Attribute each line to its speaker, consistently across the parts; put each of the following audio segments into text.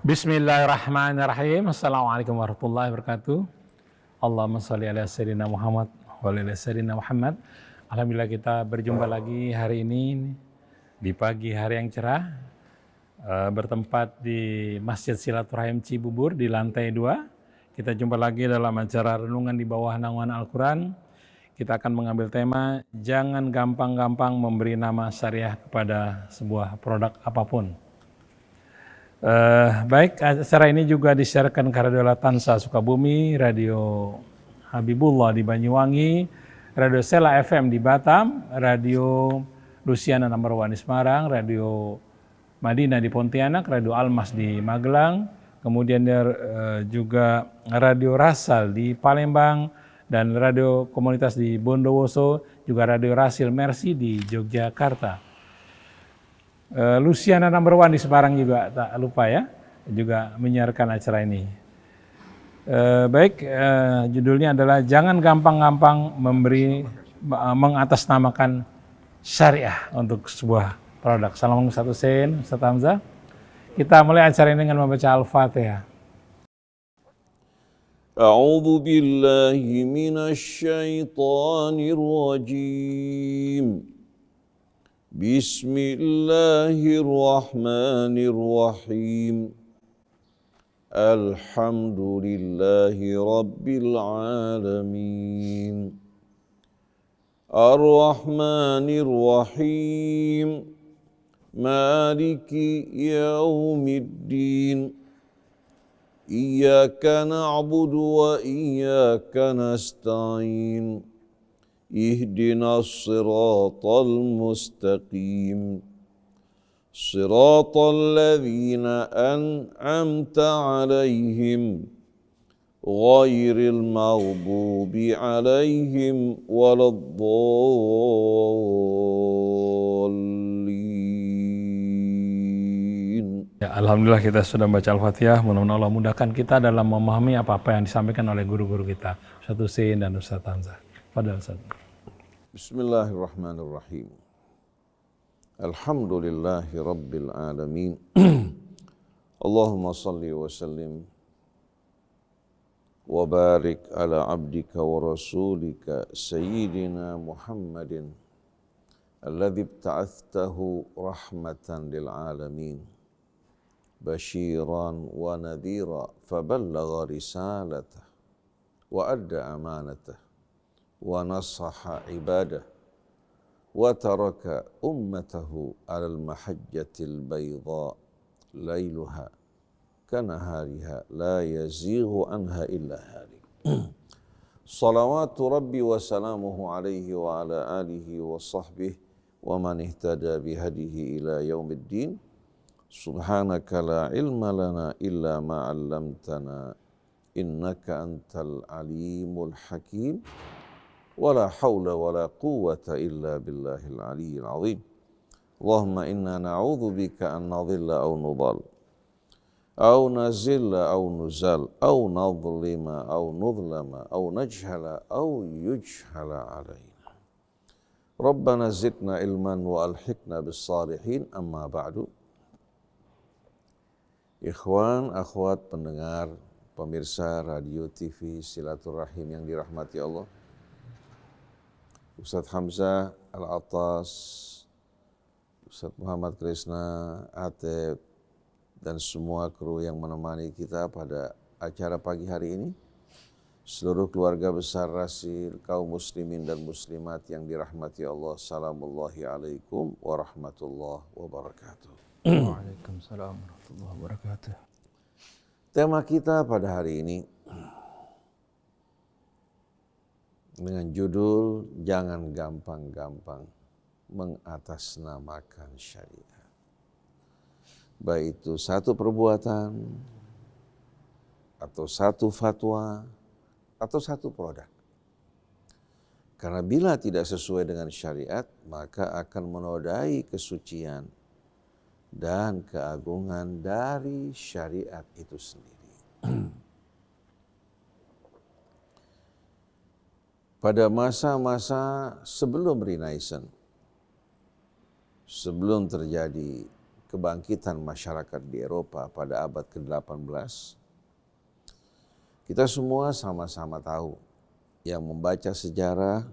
Speaker 1: Bismillahirrahmanirrahim. Assalamualaikum warahmatullahi wabarakatuh. Allahumma sholli ala sayyidina Muhammad wa ala sayyidina Muhammad. Alhamdulillah kita berjumpa lagi hari ini di pagi hari yang cerah, bertempat di Masjid Silaturahim Cibubur di lantai 2. Kita jumpa lagi dalam acara renungan di bawah naungan Al-Quran. Kita akan mengambil tema jangan gampang-gampang memberi nama syariah kepada sebuah produk apapun. Baik, acara ini juga disiarkan ke Radio Latansa Sukabumi, Radio Habibullah di Banyuwangi, Radio Sela FM di Batam, Radio Luciana Number One di Semarang, Radio Madinah di Pontianak, Radio Almas di Magelang, kemudian juga Radio Rasal di Palembang, dan Radio Komunitas di Bondowoso, juga Radio Rasil Mercy di Yogyakarta. Luciana Number One di Semarang juga tak lupa ya, juga menyiarkan acara ini. Judulnya adalah jangan gampang-gampang mengatasnamakan syariah untuk sebuah produk. Assalamualaikum Ustaz Hussein, Ustaz Hamzah. Kita mulai acara ini dengan membaca Al-Fatihah.
Speaker 2: A'udzu billahi minasyaitonir rajim. Bismillahirrahmanirrahim. Alhamdulillahi rabbil alamin. Ar-Rahmanir Rahim. Maliki yaumiddin. Iyyaka na'budu wa iyyaka nasta'in. Ihdinas siratal mustaqim. Siratal ladzina an'amta 'alaihim ghairil maghdubi 'alaihim waladdallin.
Speaker 1: Ya, alhamdulillah kita sudah membaca Al-Fatihah. Mudah-mudahan Allah mudahkan kita dalam memahami apa-apa yang disampaikan oleh guru-guru kita, Ustaz Hussein dan Ustaz Hamzah. Fadhal Ustaz.
Speaker 2: Bismillahirrahmanirrahim. Alhamdulillahi rabbil alamin. Allahumma salli wa sallim wa barik ala abdika wa rasulika sayyidina Muhammadin alladhi ibta'athtahu rahmatan lil alamin bashiran wa nadhira faballagha risalatah wa adda amanatah wa nasaha ibadah wa taraka ummatahu alal mahajjatil bayda layluha kanahariha la yazighu anha illa halik. Salawatu rabbi wa salamuhu alaihi wa ala alihi wa sahbihi wa man ihtada bihadihi ila yaumiddin. Subhanaka la ilma lana illa ma 'allamtana innaka antal alimul hakim. Wala haula wala quwwata illa billahil aliyyil azim. Allahumma inna na'udzubika an nadhilla aw nudhal aw nazilla aw nuzal aw nadhlima aw nudhlama aw najhala aw yujhala alaina. Rabbana zidna ilman wa alhiqna bis salihin, amma ba'du. Ikhwan, akhwat pendengar, pemirsa radio TV Silaturahim yang dirahmati Allah. Ustaz Hamzah Al-Attas, Ustaz Muhammad Krisna, Ateb, dan semua kru yang menemani kita pada acara pagi hari ini. Seluruh keluarga besar Rasil, kaum muslimin dan muslimat yang dirahmati Allah. Assalamullahi alaikum warahmatullahi wabarakatuh.
Speaker 3: Waalaikumsalam warahmatullahi wabarakatuh.
Speaker 2: Tema kita pada hari ini dengan judul jangan gampang-gampang mengatasnamakan syariah. Baik itu satu perbuatan, atau satu fatwa, atau satu produk. Karena bila tidak sesuai dengan syariat, maka akan menodai kesucian dan keagungan dari syariat itu sendiri. Pada masa-masa sebelum Renaissance, sebelum terjadi kebangkitan masyarakat di Eropa pada abad ke-18, kita semua sama-sama tahu, yang membaca sejarah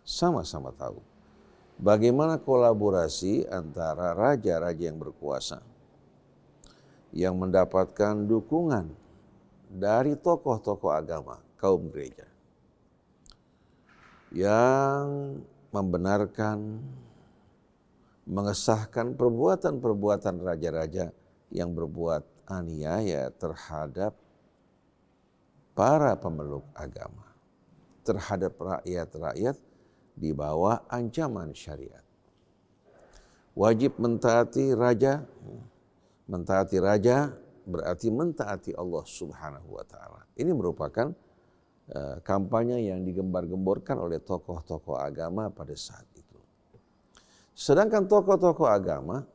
Speaker 2: sama-sama tahu bagaimana kolaborasi antara raja-raja yang berkuasa yang mendapatkan dukungan dari tokoh-tokoh agama, kaum gereja, yang membenarkan, mengesahkan perbuatan-perbuatan raja-raja yang berbuat aniaya terhadap para pemeluk agama, terhadap rakyat-rakyat di bawah ancaman syariat. Wajib mentaati raja. Mentaati raja berarti mentaati Allah Subhanahu wa taala. Ini merupakan kampanye yang digembar-gemborkan oleh tokoh-tokoh agama pada saat itu. Sedangkan tokoh-tokoh agama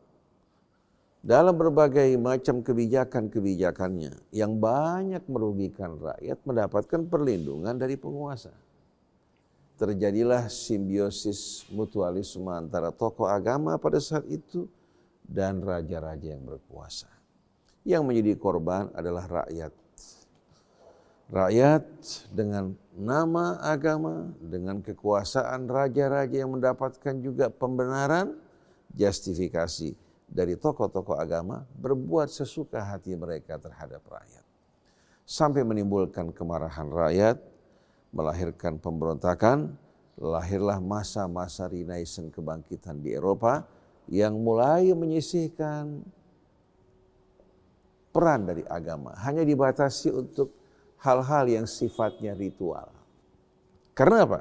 Speaker 2: dalam berbagai macam kebijakan-kebijakannya yang banyak merugikan rakyat mendapatkan perlindungan dari penguasa. Terjadilah simbiosis mutualisme antara tokoh agama pada saat itu dan raja-raja yang berkuasa. Yang menjadi korban adalah rakyat. Rakyat dengan nama agama, dengan kekuasaan raja-raja yang mendapatkan juga pembenaran, justifikasi dari tokoh-tokoh agama berbuat sesuka hati mereka terhadap rakyat. Sampai menimbulkan kemarahan rakyat, melahirkan pemberontakan, lahirlah masa-masa Renaissance kebangkitan di Eropa yang mulai menyisihkan peran dari agama. Hanya dibatasi untuk hal-hal yang sifatnya ritual. Karena apa?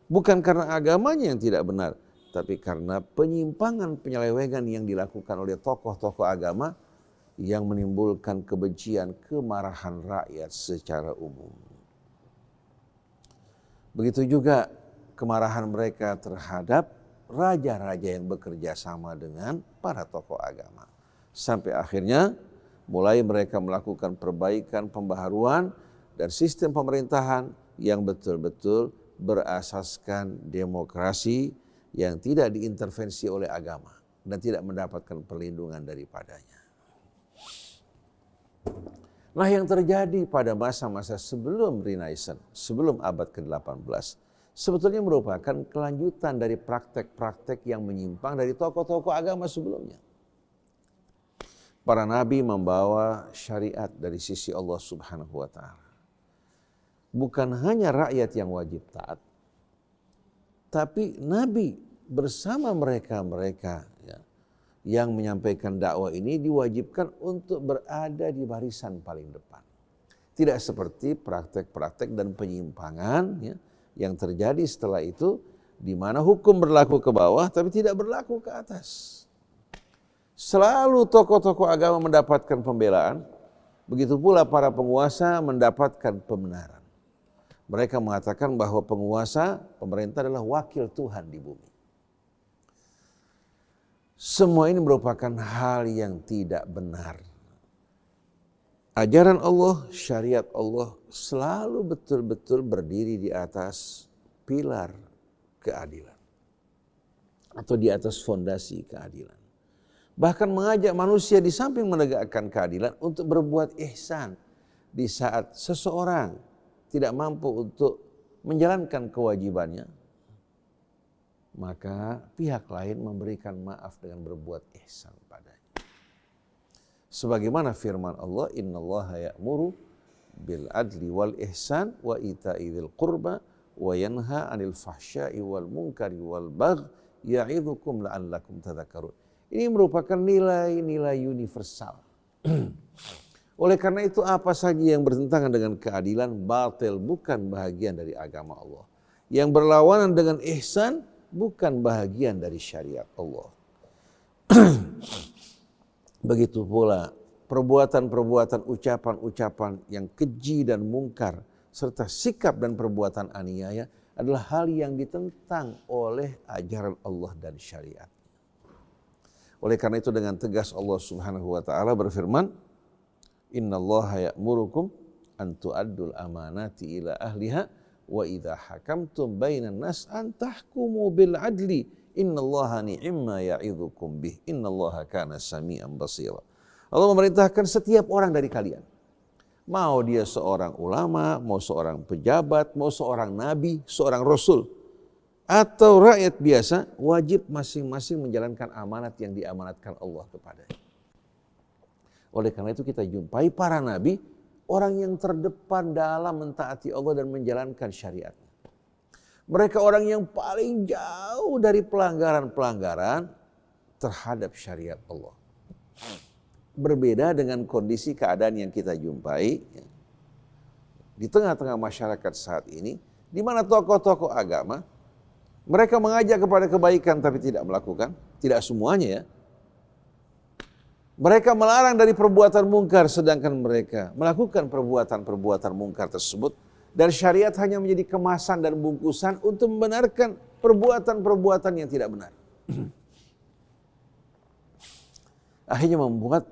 Speaker 2: Bukan karena agamanya yang tidak benar, tapi karena penyimpangan, penyelewengan yang dilakukan oleh tokoh-tokoh agama yang menimbulkan kebencian, kemarahan rakyat secara umum. Begitu juga kemarahan mereka terhadap raja-raja yang bekerja sama dengan para tokoh agama. Sampai akhirnya mulai mereka melakukan perbaikan, pembaharuan dan sistem pemerintahan yang betul-betul berasaskan demokrasi yang tidak diintervensi oleh agama dan tidak mendapatkan perlindungan daripadanya. Nah, yang terjadi pada masa-masa sebelum Renaissance, sebelum abad ke-18, sebetulnya merupakan kelanjutan dari praktek-praktek yang menyimpang dari tokoh-tokoh agama sebelumnya. Para nabi membawa syariat dari sisi Allah Subhanahu wa taala. Bukan hanya rakyat yang wajib taat, tapi nabi bersama mereka ya, yang menyampaikan dakwah ini diwajibkan untuk berada di barisan paling depan. Tidak seperti praktek-praktek dan penyimpangan ya, yang terjadi setelah itu, di mana hukum berlaku ke bawah tapi tidak berlaku ke atas. Selalu tokoh-tokoh agama mendapatkan pembelaan, begitu pula para penguasa mendapatkan pembenaran. Mereka mengatakan bahwa penguasa, pemerintah adalah wakil Tuhan di bumi. Semua ini merupakan hal yang tidak benar. Ajaran Allah, syariat Allah selalu betul-betul berdiri di atas pilar keadilan. Atau di atas fondasi keadilan. Bahkan mengajak manusia di samping menegakkan keadilan untuk berbuat ihsan. Di saat seseorang tidak mampu untuk menjalankan kewajibannya, maka pihak lain memberikan maaf dengan berbuat ihsan padanya. Sebagaimana firman Allah, innallaha ya'muru bil adli wal ihsan wa ita'i dzil qurba wa yanha 'anil fahsya'i wal munkari wal baghi ya'idzukum la'allakum tadhakkarun. Ini merupakan nilai-nilai universal. Oleh karena itu apa saja yang bertentangan dengan keadilan batil, bukan bahagian dari agama Allah. Yang berlawanan dengan ihsan bukan bahagian dari syariat Allah. Begitu pula perbuatan-perbuatan, ucapan-ucapan yang keji dan mungkar serta sikap dan perbuatan aniaya adalah hal yang ditentang oleh ajaran Allah dan syariat. Oleh karena itu dengan tegas Allah Subhanahu wa taala berfirman, innallaha ya'murukum an tu'addul amanati ila ahliha wa idza hakamtum bainan nas an tahkumu bil adli Innallaha ni'imma ya'idzukum bih. Innallaha kana sami'an basira. Allah memerintahkan setiap orang dari kalian. Mau dia seorang ulama, mau seorang pejabat, mau seorang nabi, seorang rasul, atau rakyat biasa, wajib masing-masing menjalankan amanat yang diamanatkan Allah kepadanya. Oleh karena itu kita jumpai para nabi, orang yang terdepan dalam mentaati Allah dan menjalankan syariatnya. Mereka orang yang paling jauh dari pelanggaran-pelanggaran terhadap syariat Allah. Berbeda dengan kondisi keadaan yang kita jumpai di tengah-tengah masyarakat saat ini, di mana tokoh-tokoh agama, mereka mengajak kepada kebaikan tapi tidak melakukan, tidak semuanya ya. Mereka melarang dari perbuatan mungkar sedangkan mereka melakukan perbuatan-perbuatan mungkar tersebut, dan syariat hanya menjadi kemasan dan bungkusan untuk membenarkan perbuatan-perbuatan yang tidak benar. Akhirnya membuat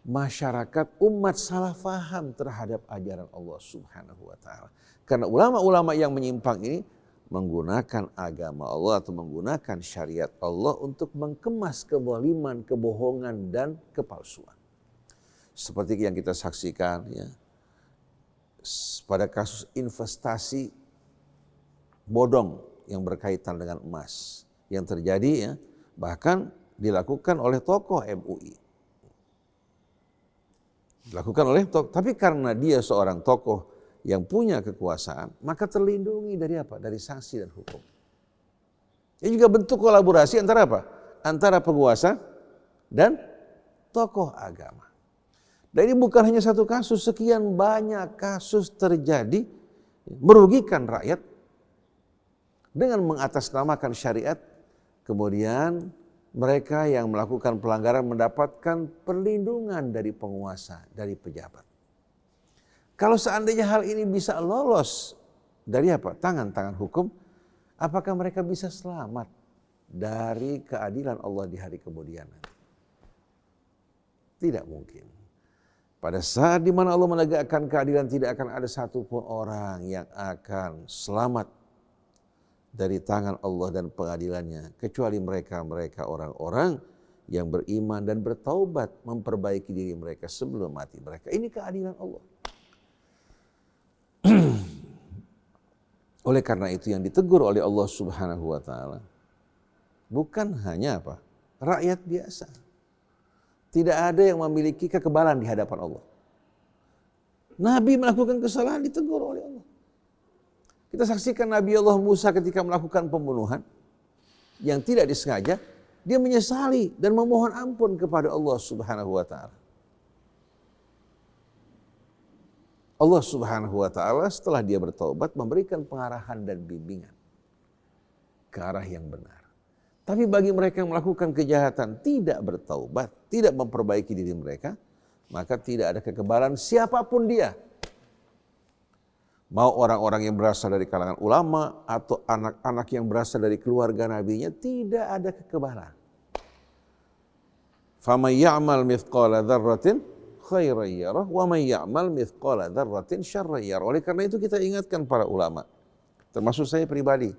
Speaker 2: masyarakat umat salah faham terhadap ajaran Allah Subhanahu wa taala. Karena ulama-ulama yang menyimpang ini menggunakan agama Allah atau menggunakan syariat Allah untuk mengemas kezaliman, kebohongan dan kepalsuan. Seperti yang kita saksikan ya, pada kasus investasi bodong yang berkaitan dengan emas yang terjadi ya, bahkan dilakukan oleh tokoh MUI. Dilakukan oleh tokoh, tapi karena dia seorang tokoh yang punya kekuasaan, maka terlindungi dari apa? Dari sanksi dan hukum. Ini juga bentuk kolaborasi antara apa? Antara penguasa dan tokoh agama. Dan ini bukan hanya satu kasus, sekian banyak kasus terjadi merugikan rakyat dengan mengatasnamakan syariat, kemudian mereka yang melakukan pelanggaran mendapatkan perlindungan dari penguasa, dari pejabat. Kalau seandainya hal ini bisa lolos dari apa? Tangan-tangan hukum, apakah mereka bisa selamat dari keadilan Allah di hari kemudian nanti? Tidak mungkin. Pada saat di mana Allah menegakkan keadilan, tidak akan ada satupun orang yang akan selamat dari tangan Allah dan pengadilannya, kecuali mereka orang-orang yang beriman dan bertaubat, memperbaiki diri mereka sebelum mati mereka. Ini keadilan Allah. Oleh karena itu yang ditegur oleh Allah Subhanahu wa taala bukan hanya apa? Rakyat biasa. Tidak ada yang memiliki kekebalan di hadapan Allah. Nabi melakukan kesalahan ditegur oleh Allah. Kita saksikan Nabi Allah Musa ketika melakukan pembunuhan yang tidak disengaja, dia menyesali dan memohon ampun kepada Allah Subhanahu wa taala. Allah Subhanahu wa taala setelah dia bertaubat memberikan pengarahan dan bimbingan ke arah yang benar. Tapi bagi mereka yang melakukan kejahatan, tidak bertaubat, tidak memperbaiki diri mereka, maka tidak ada kekebalan siapapun dia. Mau orang-orang yang berasal dari kalangan ulama atau anak-anak yang berasal dari keluarga nabinya, tidak ada kekebalan. Faman ya'mal mithqala dzarratin khairan yarah wa man ya'mal mithqala dzarratin syarran yarah. Oleh karena itu kita ingatkan para ulama, termasuk saya pribadi,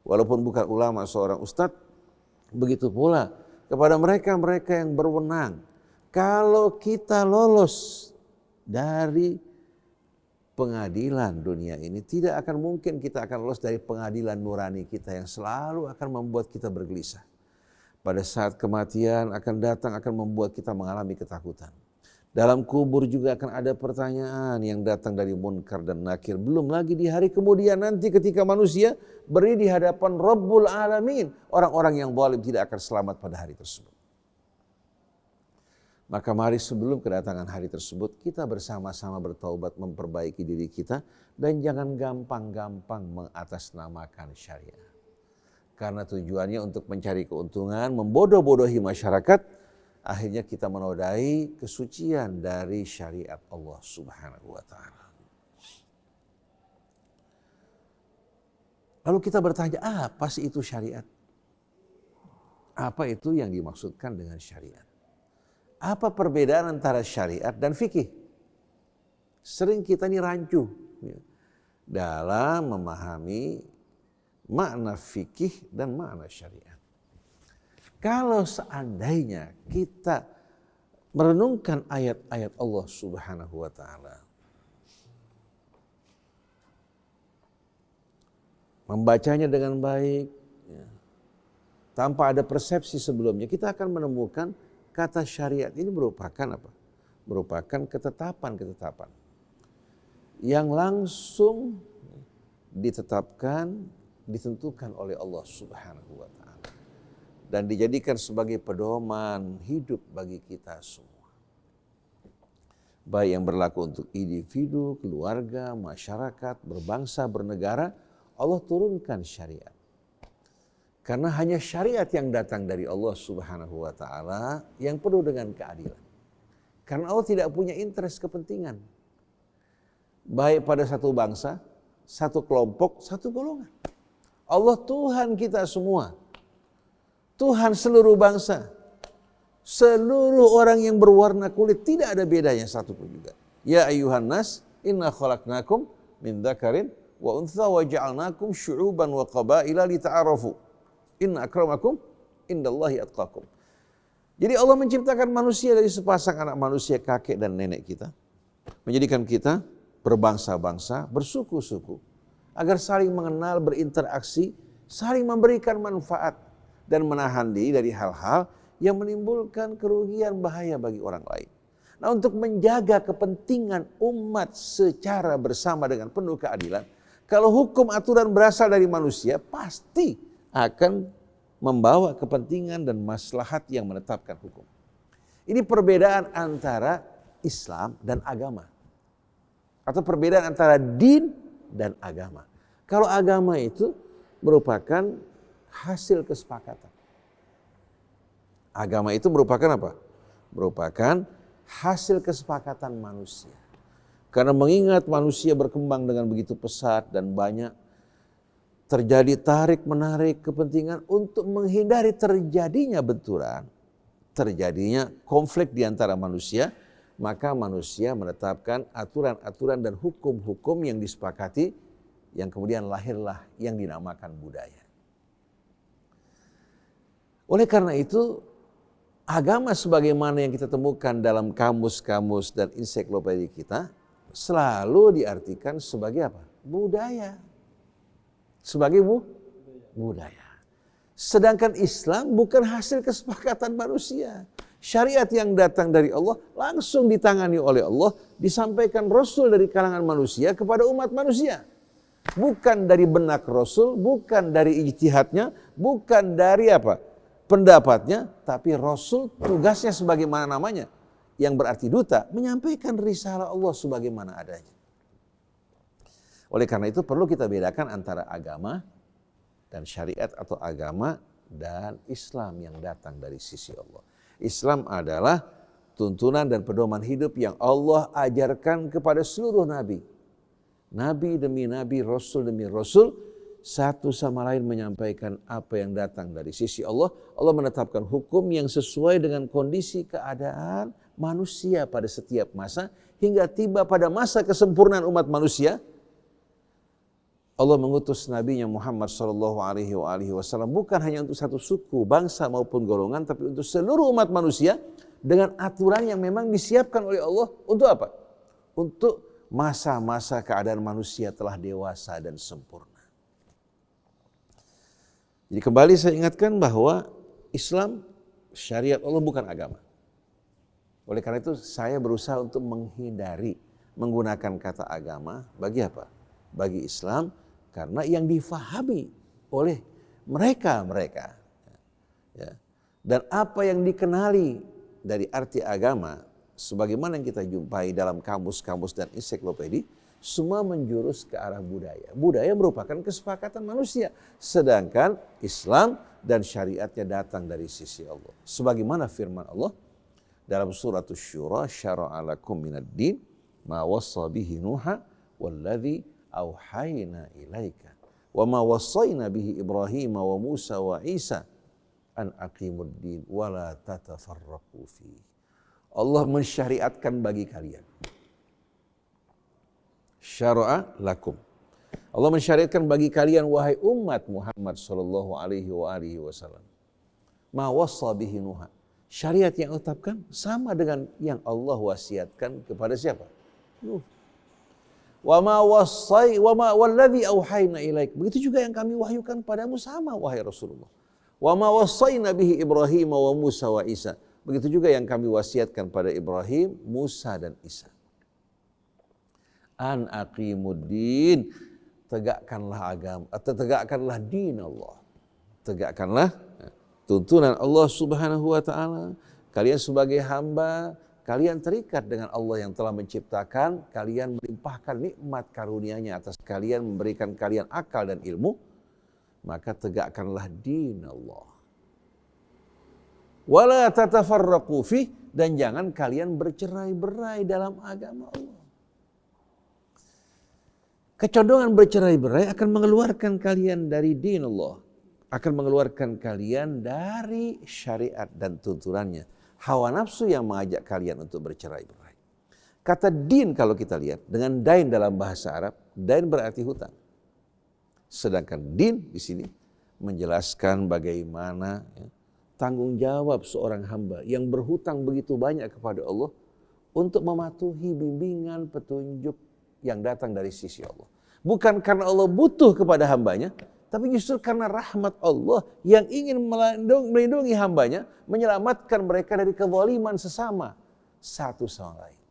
Speaker 2: walaupun bukan ulama, seorang ustadz, begitu pula kepada mereka-mereka yang berwenang. Kalau kita lolos dari pengadilan dunia ini, tidak akan mungkin kita akan lolos dari pengadilan nurani kita yang selalu akan membuat kita bergelisah. Pada saat kematian akan datang, akan membuat kita mengalami ketakutan. Dalam kubur juga akan ada pertanyaan yang datang dari munkar dan nakir. Belum lagi di hari kemudian nanti ketika manusia berdiri di hadapan Rabbul Alamin, orang-orang yang zalim tidak akan selamat pada hari tersebut. Maka mari sebelum kedatangan hari tersebut kita bersama-sama bertaubat, memperbaiki diri kita, dan jangan gampang-gampang mengatasnamakan syariat. Karena tujuannya untuk mencari keuntungan, membodoh-bodohi masyarakat, akhirnya kita menodai kesucian dari syariat Allah Subhanahu wa taala. Lalu kita bertanya, apa sih itu syariat? Apa itu yang dimaksudkan dengan syariat? Apa perbedaan antara syariat dan fikih? Sering kita ini rancu dalam memahami makna fikih dan makna syariat. Kalau seandainya kita merenungkan ayat-ayat Allah Subhanahu wa taala, membacanya dengan baik, ya, tanpa ada persepsi sebelumnya, kita akan menemukan kata syariat ini merupakan apa? Merupakan ketetapan-ketetapan yang langsung ditetapkan, ditentukan oleh Allah Subhanahu wa taala dan dijadikan sebagai pedoman hidup bagi kita semua. Baik yang berlaku untuk individu, keluarga, masyarakat, berbangsa, bernegara, Allah turunkan syariat. Karena hanya syariat yang datang dari Allah Subhanahu wa taala yang penuh dengan keadilan. Karena Allah tidak punya interest kepentingan. Baik pada satu bangsa, satu kelompok, satu golongan. Allah Tuhan kita semua. Tuhan seluruh bangsa. Seluruh orang yang berwarna kulit, tidak ada bedanya satupun juga. Ya ayyuhan nas, inna khalaqnakum min dzakarin wa untha wa ja'alnakum syu'uban wa qabaila lita'arafu. Inna akramakum indallahi atqakum. Jadi Allah menciptakan manusia dari sepasang anak manusia, kakek dan nenek kita. Menjadikan kita berbangsa-bangsa, bersuku-suku. Agar saling mengenal, berinteraksi, saling memberikan manfaat. Dan menahan diri dari hal-hal yang menimbulkan kerugian bahaya bagi orang lain. Nah, untuk menjaga kepentingan umat secara bersama dengan penuh keadilan, kalau hukum aturan berasal dari manusia, pasti akan membawa kepentingan dan maslahat yang menetapkan hukum. Ini perbedaan antara Islam dan agama. Atau perbedaan antara din dan agama. Kalau agama itu merupakan hasil kesepakatan. Agama itu merupakan apa? Merupakan hasil kesepakatan manusia. Karena mengingat manusia berkembang dengan begitu pesat dan banyak, terjadi tarik-menarik kepentingan untuk menghindari terjadinya benturan, terjadinya konflik di antara manusia, maka manusia menetapkan aturan-aturan dan hukum-hukum yang disepakati, yang kemudian lahirlah yang dinamakan budaya. Oleh karena itu, agama sebagaimana yang kita temukan dalam kamus-kamus dan ensiklopedia kita, selalu diartikan sebagai apa? Budaya. Sebagai budaya. Sedangkan Islam bukan hasil kesepakatan manusia. Syariat yang datang dari Allah langsung ditangani oleh Allah, disampaikan Rasul dari kalangan manusia kepada umat manusia. Bukan dari benak Rasul, bukan dari ijtihadnya, bukan dari apa? Pendapatnya, tapi Rasul tugasnya sebagaimana namanya, yang berarti duta, menyampaikan risalah Allah sebagaimana adanya. Oleh karena itu perlu kita bedakan antara agama dan syariat atau agama dan Islam yang datang dari sisi Allah. Islam adalah tuntunan dan pedoman hidup yang Allah ajarkan kepada seluruh nabi. Nabi demi nabi, rasul demi rasul, satu sama lain menyampaikan apa yang datang dari sisi Allah. Allah menetapkan hukum yang sesuai dengan kondisi keadaan manusia pada setiap masa, hingga tiba pada masa kesempurnaan umat manusia. Allah mengutus Nabi-Nya Muhammad SAW bukan hanya untuk satu suku, bangsa maupun golongan, tapi untuk seluruh umat manusia dengan aturan yang memang disiapkan oleh Allah untuk apa? Untuk masa-masa keadaan manusia telah dewasa dan sempurna. Jadi kembali saya ingatkan bahwa Islam, syariat Allah bukan agama. Oleh karena itu saya berusaha untuk menghindari menggunakan kata agama bagi apa? Bagi Islam, karena yang difahami oleh mereka. Ya. Dan apa yang dikenali dari arti agama, sebagaimana yang kita jumpai dalam kamus-kamus dan ensiklopedia, semua menjurus ke arah budaya. Budaya merupakan kesepakatan manusia. Sedangkan Islam dan syariatnya datang dari sisi Allah. Sebagaimana firman Allah dalam surat Asy-Syura, syara'a lakum minad din ma wassa bihi Nuha walladzi auhayna ilaika wa ma wassayna bihi Ibrahim wa Musa wa Isa an aqimud din wa la tatafarraqu fi. Allah mensyariatkan bagi kalian. Syara'a lakum. Allah mensyariatkan bagi kalian wahai umat Muhammad sallallahu alaihi wasallam. Ma wassa bihi Nuh. Syariat yang Allah tetapkan sama dengan yang Allah wasiatkan kepada siapa? Nuh. Wa ma wassai wa ma wallazi auhayna ilaik. Begitu juga yang kami wahyukan padamu sama wahai Rasulullah. Wa ma wassaina bihi Ibrahim wa Musa wa Isa. Begitu juga yang kami wasiatkan pada Ibrahim, Musa dan Isa. An aqimuddin, tegakkanlah agama atau tegakkanlah din Allah. Tegakkanlah tuntunan Allah Subhanahu wa taala. Kalian sebagai hamba, kalian terikat dengan Allah yang telah menciptakan, kalian melimpahkan nikmat karunia-Nya atas kalian, memberikan kalian akal dan ilmu, maka tegakkanlah din Allah. Wala tatafarraqu fi, dan jangan kalian bercerai-berai dalam agama Allah. Kecondongan bercerai-berai akan mengeluarkan kalian dari din Allah, akan mengeluarkan kalian dari syariat dan tuntunannya. Hawa nafsu yang mengajak kalian untuk bercerai-berai. Kata din kalau kita lihat dengan dain dalam bahasa Arab, dain berarti hutang. Sedangkan din di sini menjelaskan bagaimana tanggung jawab seorang hamba yang berhutang begitu banyak kepada Allah untuk mematuhi bimbingan petunjuk yang datang dari sisi Allah. Bukan karena Allah butuh kepada hambanya, tapi justru karena rahmat Allah yang ingin melindungi hambanya, menyelamatkan mereka dari kezaliman sesama satu sama lain.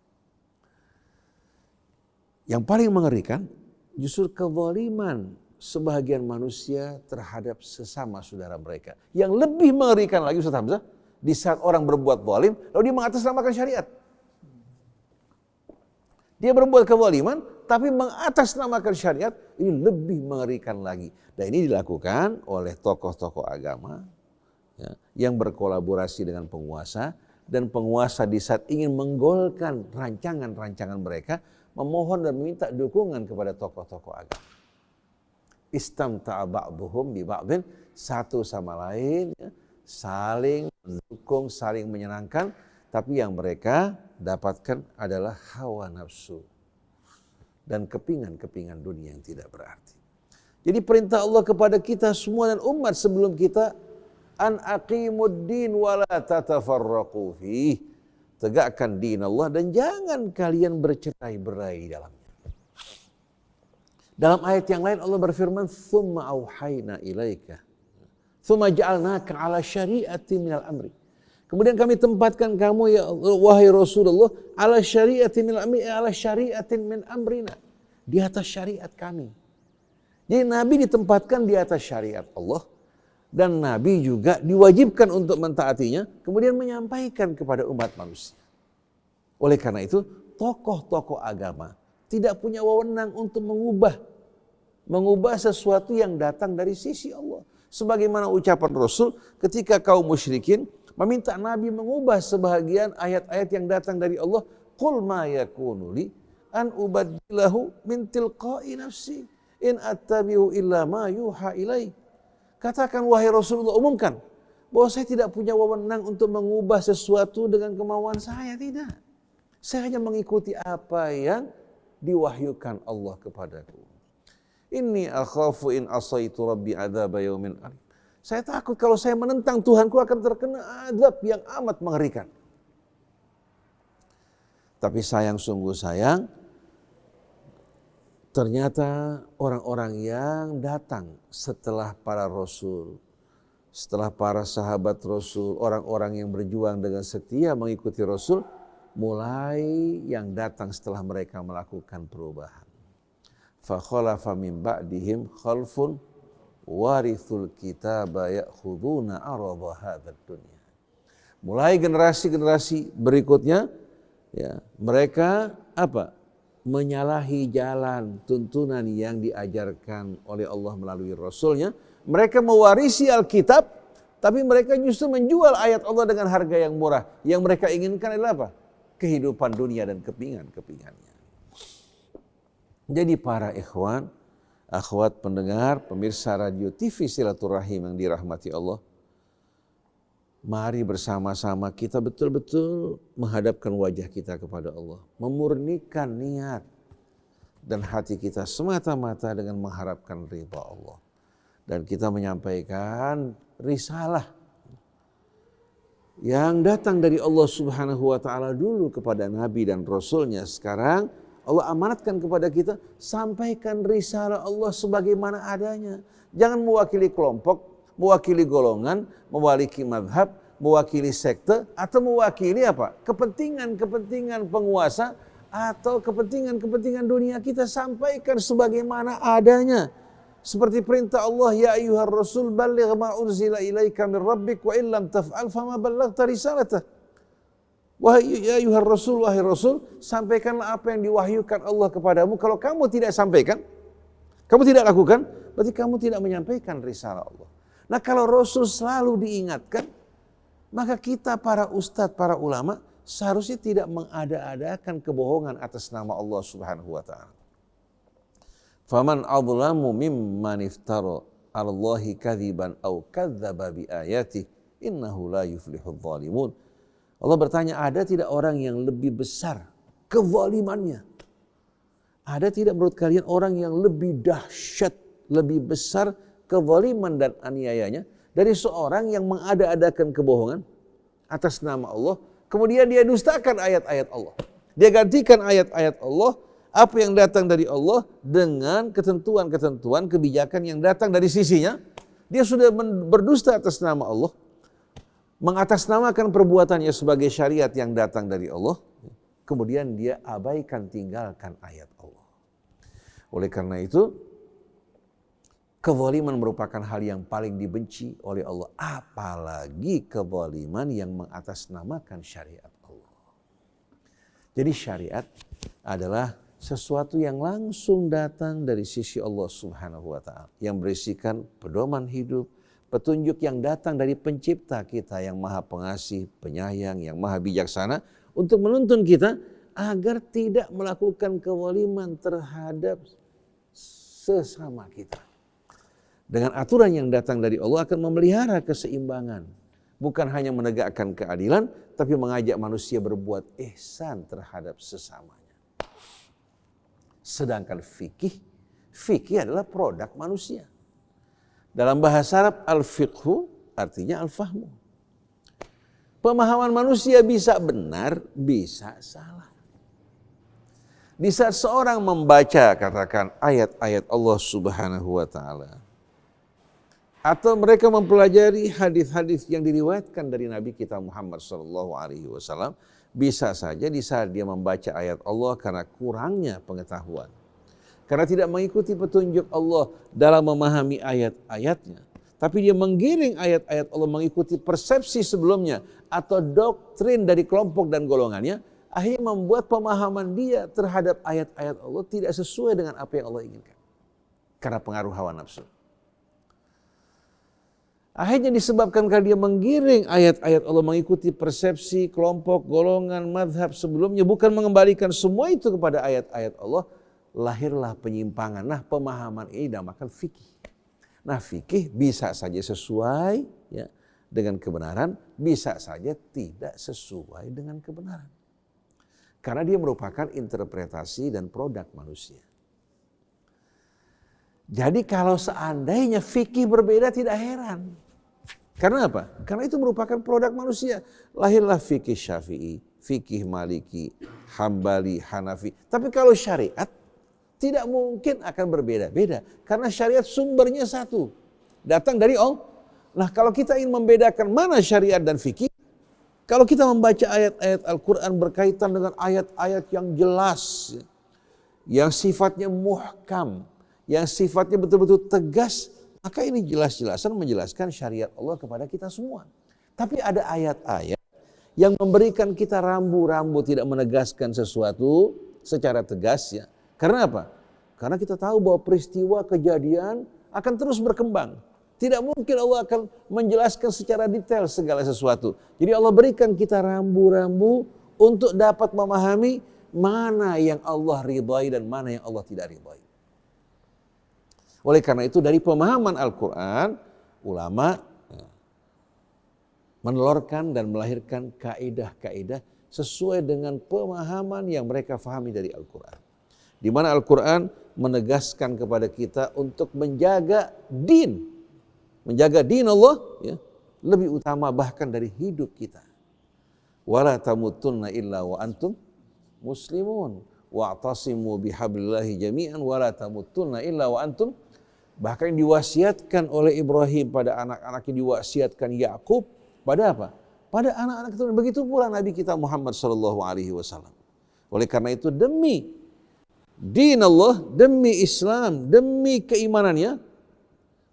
Speaker 2: Yang paling mengerikan justru kezaliman sebahagian manusia terhadap sesama saudara mereka. Yang lebih mengerikan lagi Ustaz Hamzah, di saat orang berbuat zalim lalu dia mengatasnamakan syariat. Dia berbuat kezaliman tapi mengatasnamakan syariat, ini lebih mengerikan lagi. Dan ini dilakukan oleh tokoh-tokoh agama ya, yang berkolaborasi dengan penguasa, dan penguasa di saat ingin menggolkan rancangan-rancangan mereka, memohon dan meminta dukungan kepada tokoh-tokoh agama. Istamta'a ba'duhum bi ba'din, satu sama lain ya, saling mendukung, saling menyenangkan, tapi yang mereka dapatkan adalah hawa nafsu dan kepingan-kepingan dunia yang tidak berarti. Jadi perintah Allah kepada kita semua dan umat sebelum kita, an aqimuddin wa la tatafarraqu fih. Tegakkan din Allah dan jangan kalian bercerai-berai di dalamnya. Dalam ayat yang lain Allah berfirman, "Tsumma auhayna ilaika, tsumma ja'alnaka 'ala syari'atin minal amri." Kemudian kami tempatkan kamu ya wahai Rasulullah ala syari'atin min amrina, di atas syariat kami. Jadi Nabi ditempatkan di atas syariat Allah, dan Nabi juga diwajibkan untuk mentaatinya, kemudian menyampaikan kepada umat manusia. Oleh karena itu, tokoh-tokoh agama tidak punya wewenang untuk mengubah sesuatu yang datang dari sisi Allah. Sebagaimana ucapan Rasul ketika kaum musyrikin meminta Nabi mengubah sebahagian ayat-ayat yang datang dari Allah. Qul ma yakunu li an ubaddilahu min tilqa'i nafsi in attabi'u illa ma yuha ilai. Katakan wahai Rasulullah, umumkan bahwa saya tidak punya wewenang untuk mengubah sesuatu dengan kemauan saya, tidak. Saya hanya mengikuti apa yang diwahyukan Allah kepadaku. Inni akhafu in asaitu rabbi adzaba yaumin alim. Saya takut kalau saya menentang Tuhanku akan terkena azab yang amat mengerikan. Tapi sungguh sayang, ternyata orang-orang yang datang setelah para rasul, setelah para sahabat Rasul, orang-orang yang berjuang dengan setia mengikuti Rasul, mulai yang datang setelah mereka melakukan perubahan. Fa khalafa min ba'dihim khalfun warithul kitaba ya'khuduna arada hadzal dunya. Mulai generasi-generasi berikutnya ya, mereka menyalahi jalan tuntunan yang diajarkan oleh Allah melalui Rasulnya. Mereka mewarisi Alkitab, tapi mereka justru menjual ayat Allah dengan harga yang murah. Yang mereka inginkan adalah apa? Kehidupan dunia dan kepingan-kepingannya. Jadi para ikhwan, akhwat pendengar, pemirsa radio TV Silaturahim yang dirahmati Allah, mari bersama-sama kita betul-betul menghadapkan wajah kita kepada Allah, memurnikan niat, dan hati kita semata-mata dengan mengharapkan ridha Allah. Dan kita menyampaikan risalah yang datang dari Allah Subhanahu wa ta'ala dulu kepada Nabi dan Rasulnya. Sekarang Allah amanatkan kepada kita, sampaikan risalah Allah sebagaimana adanya. Jangan mewakili kelompok, mewakili golongan, mewakili mazhab, mewakili sekte, atau mewakili apa? Kepentingan-kepentingan penguasa atau kepentingan-kepentingan dunia. Kita sampaikan sebagaimana adanya. Seperti perintah Allah, ya ayyuhar rasul balligh ma unzila ilaika min rabbik wa illam taf'al fama ballaghta risalatah. Wahai ya ayyuhar rasul, wahai rasul, sampaikanlah apa yang diwahyukan Allah kepadamu. Kalau kamu tidak sampaikan, kamu tidak lakukan, berarti kamu tidak menyampaikan risalah Allah. Nah, kalau Rasul selalu diingatkan, maka kita para ustadz, para ulama seharusnya tidak mengada-adakan kebohongan atas nama Allah Subhanahu wa ta'ala. Faman adlamu mimman iftara 'ala Allahi kadziban aw kadzdzaba bi ayatihi innahu la yuflihudz zalimun. Allah bertanya, ada tidak orang yang lebih besar kezalimannya? Ada tidak menurut kalian orang yang lebih dahsyat, lebih besar kezaliman dan aniayanya dari seorang yang mengada-adakan kebohongan atas nama Allah, kemudian dia dustakan ayat-ayat Allah. Dia gantikan ayat-ayat Allah, apa yang datang dari Allah dengan ketentuan-ketentuan kebijakan yang datang dari sisinya. Dia sudah berdusta atas nama Allah, mengatasnamakan perbuatannya sebagai syariat yang datang dari Allah, kemudian dia abaikan, tinggalkan ayat Allah. Oleh karena itu, kezaliman merupakan hal yang paling dibenci oleh Allah, apalagi kezaliman yang mengatasnamakan syariat Allah. Jadi syariat adalah sesuatu yang langsung datang dari sisi Allah Subhanahu wa ta'ala, yang berisikan pedoman hidup, petunjuk yang datang dari pencipta kita yang maha pengasih, penyayang, yang maha bijaksana, untuk menuntun kita agar tidak melakukan kezaliman terhadap sesama kita. Dengan aturan yang datang dari Allah akan memelihara keseimbangan. Bukan hanya menegakkan keadilan, tapi mengajak manusia berbuat ihsan terhadap sesamanya. Sedangkan fikih adalah produk manusia. Dalam bahasa Arab, al-fiqhu artinya al-fahmu. Pemahaman manusia bisa benar, bisa salah. Di saat seorang membaca, katakan, ayat-ayat Allah Subhanahu wa ta'ala, atau mereka mempelajari hadis-hadis yang diriwayatkan dari Nabi kita Muhammad SAW, bisa saja di saat dia membaca ayat Allah karena kurangnya pengetahuan, karena tidak mengikuti petunjuk Allah dalam memahami ayat-ayatnya, tapi dia menggiring ayat-ayat Allah mengikuti persepsi sebelumnya atau doktrin dari kelompok dan golongannya, akhirnya membuat pemahaman dia terhadap ayat-ayat Allah tidak sesuai dengan apa yang Allah inginkan karena pengaruh hawa nafsu. Akhirnya disebabkan karena dia menggiring ayat-ayat Allah mengikuti persepsi kelompok, golongan, mazhab sebelumnya, bukan mengembalikan semua itu kepada ayat-ayat Allah, lahirlah penyimpangan. Nah, pemahaman ini dinamakan fikih. Nah, fikih bisa saja sesuai ya dengan kebenaran, bisa saja tidak sesuai dengan kebenaran. Karena dia merupakan interpretasi dan produk manusia. Jadi kalau seandainya fikih berbeda tidak heran. Karena apa? Karena itu merupakan produk manusia. Lahirlah fikih Syafi'i, fikih Maliki, Hambali, Hanafi. Tapi kalau syariat tidak mungkin akan berbeda-beda. Karena syariat sumbernya satu. Datang dari Allah. Nah, kalau kita ingin membedakan mana syariat dan fikih, kalau kita membaca ayat-ayat Al-Quran berkaitan dengan ayat-ayat yang jelas, yang sifatnya muhkam, yang sifatnya betul-betul tegas, maka ini jelas-jelasan menjelaskan syariat Allah kepada kita semua. Tapi ada ayat-ayat yang memberikan kita rambu-rambu, tidak menegaskan sesuatu secara tegas ya. Karena apa? Karena kita tahu bahwa peristiwa kejadian akan terus berkembang. Tidak mungkin Allah akan menjelaskan secara detail segala sesuatu. Jadi Allah berikan kita rambu-rambu untuk dapat memahami mana yang Allah ridhai dan mana yang Allah tidak ridhai. Oleh karena itu dari pemahaman Al-Quran, ulama menelurkan dan melahirkan kaidah-kaidah sesuai dengan pemahaman yang mereka fahami dari Al-Quran. Di mana Al-Quran menegaskan kepada kita untuk menjaga din Allah ya, lebih utama bahkan dari hidup kita. Wala tamutunna illa wa antum muslimun wa'tasimu bihablillahi jami'an wala tamutunna illa wa antum. Bahkan diwasiatkan oleh Ibrahim pada anak-anaknya, diwasiatkan Yakub pada apa? Pada anak-anak keturunan. Begitu pula Nabi kita Muhammad sallallahu alaihi wasallam. Oleh karena itu demi din Allah, demi Islam, demi keimanannya,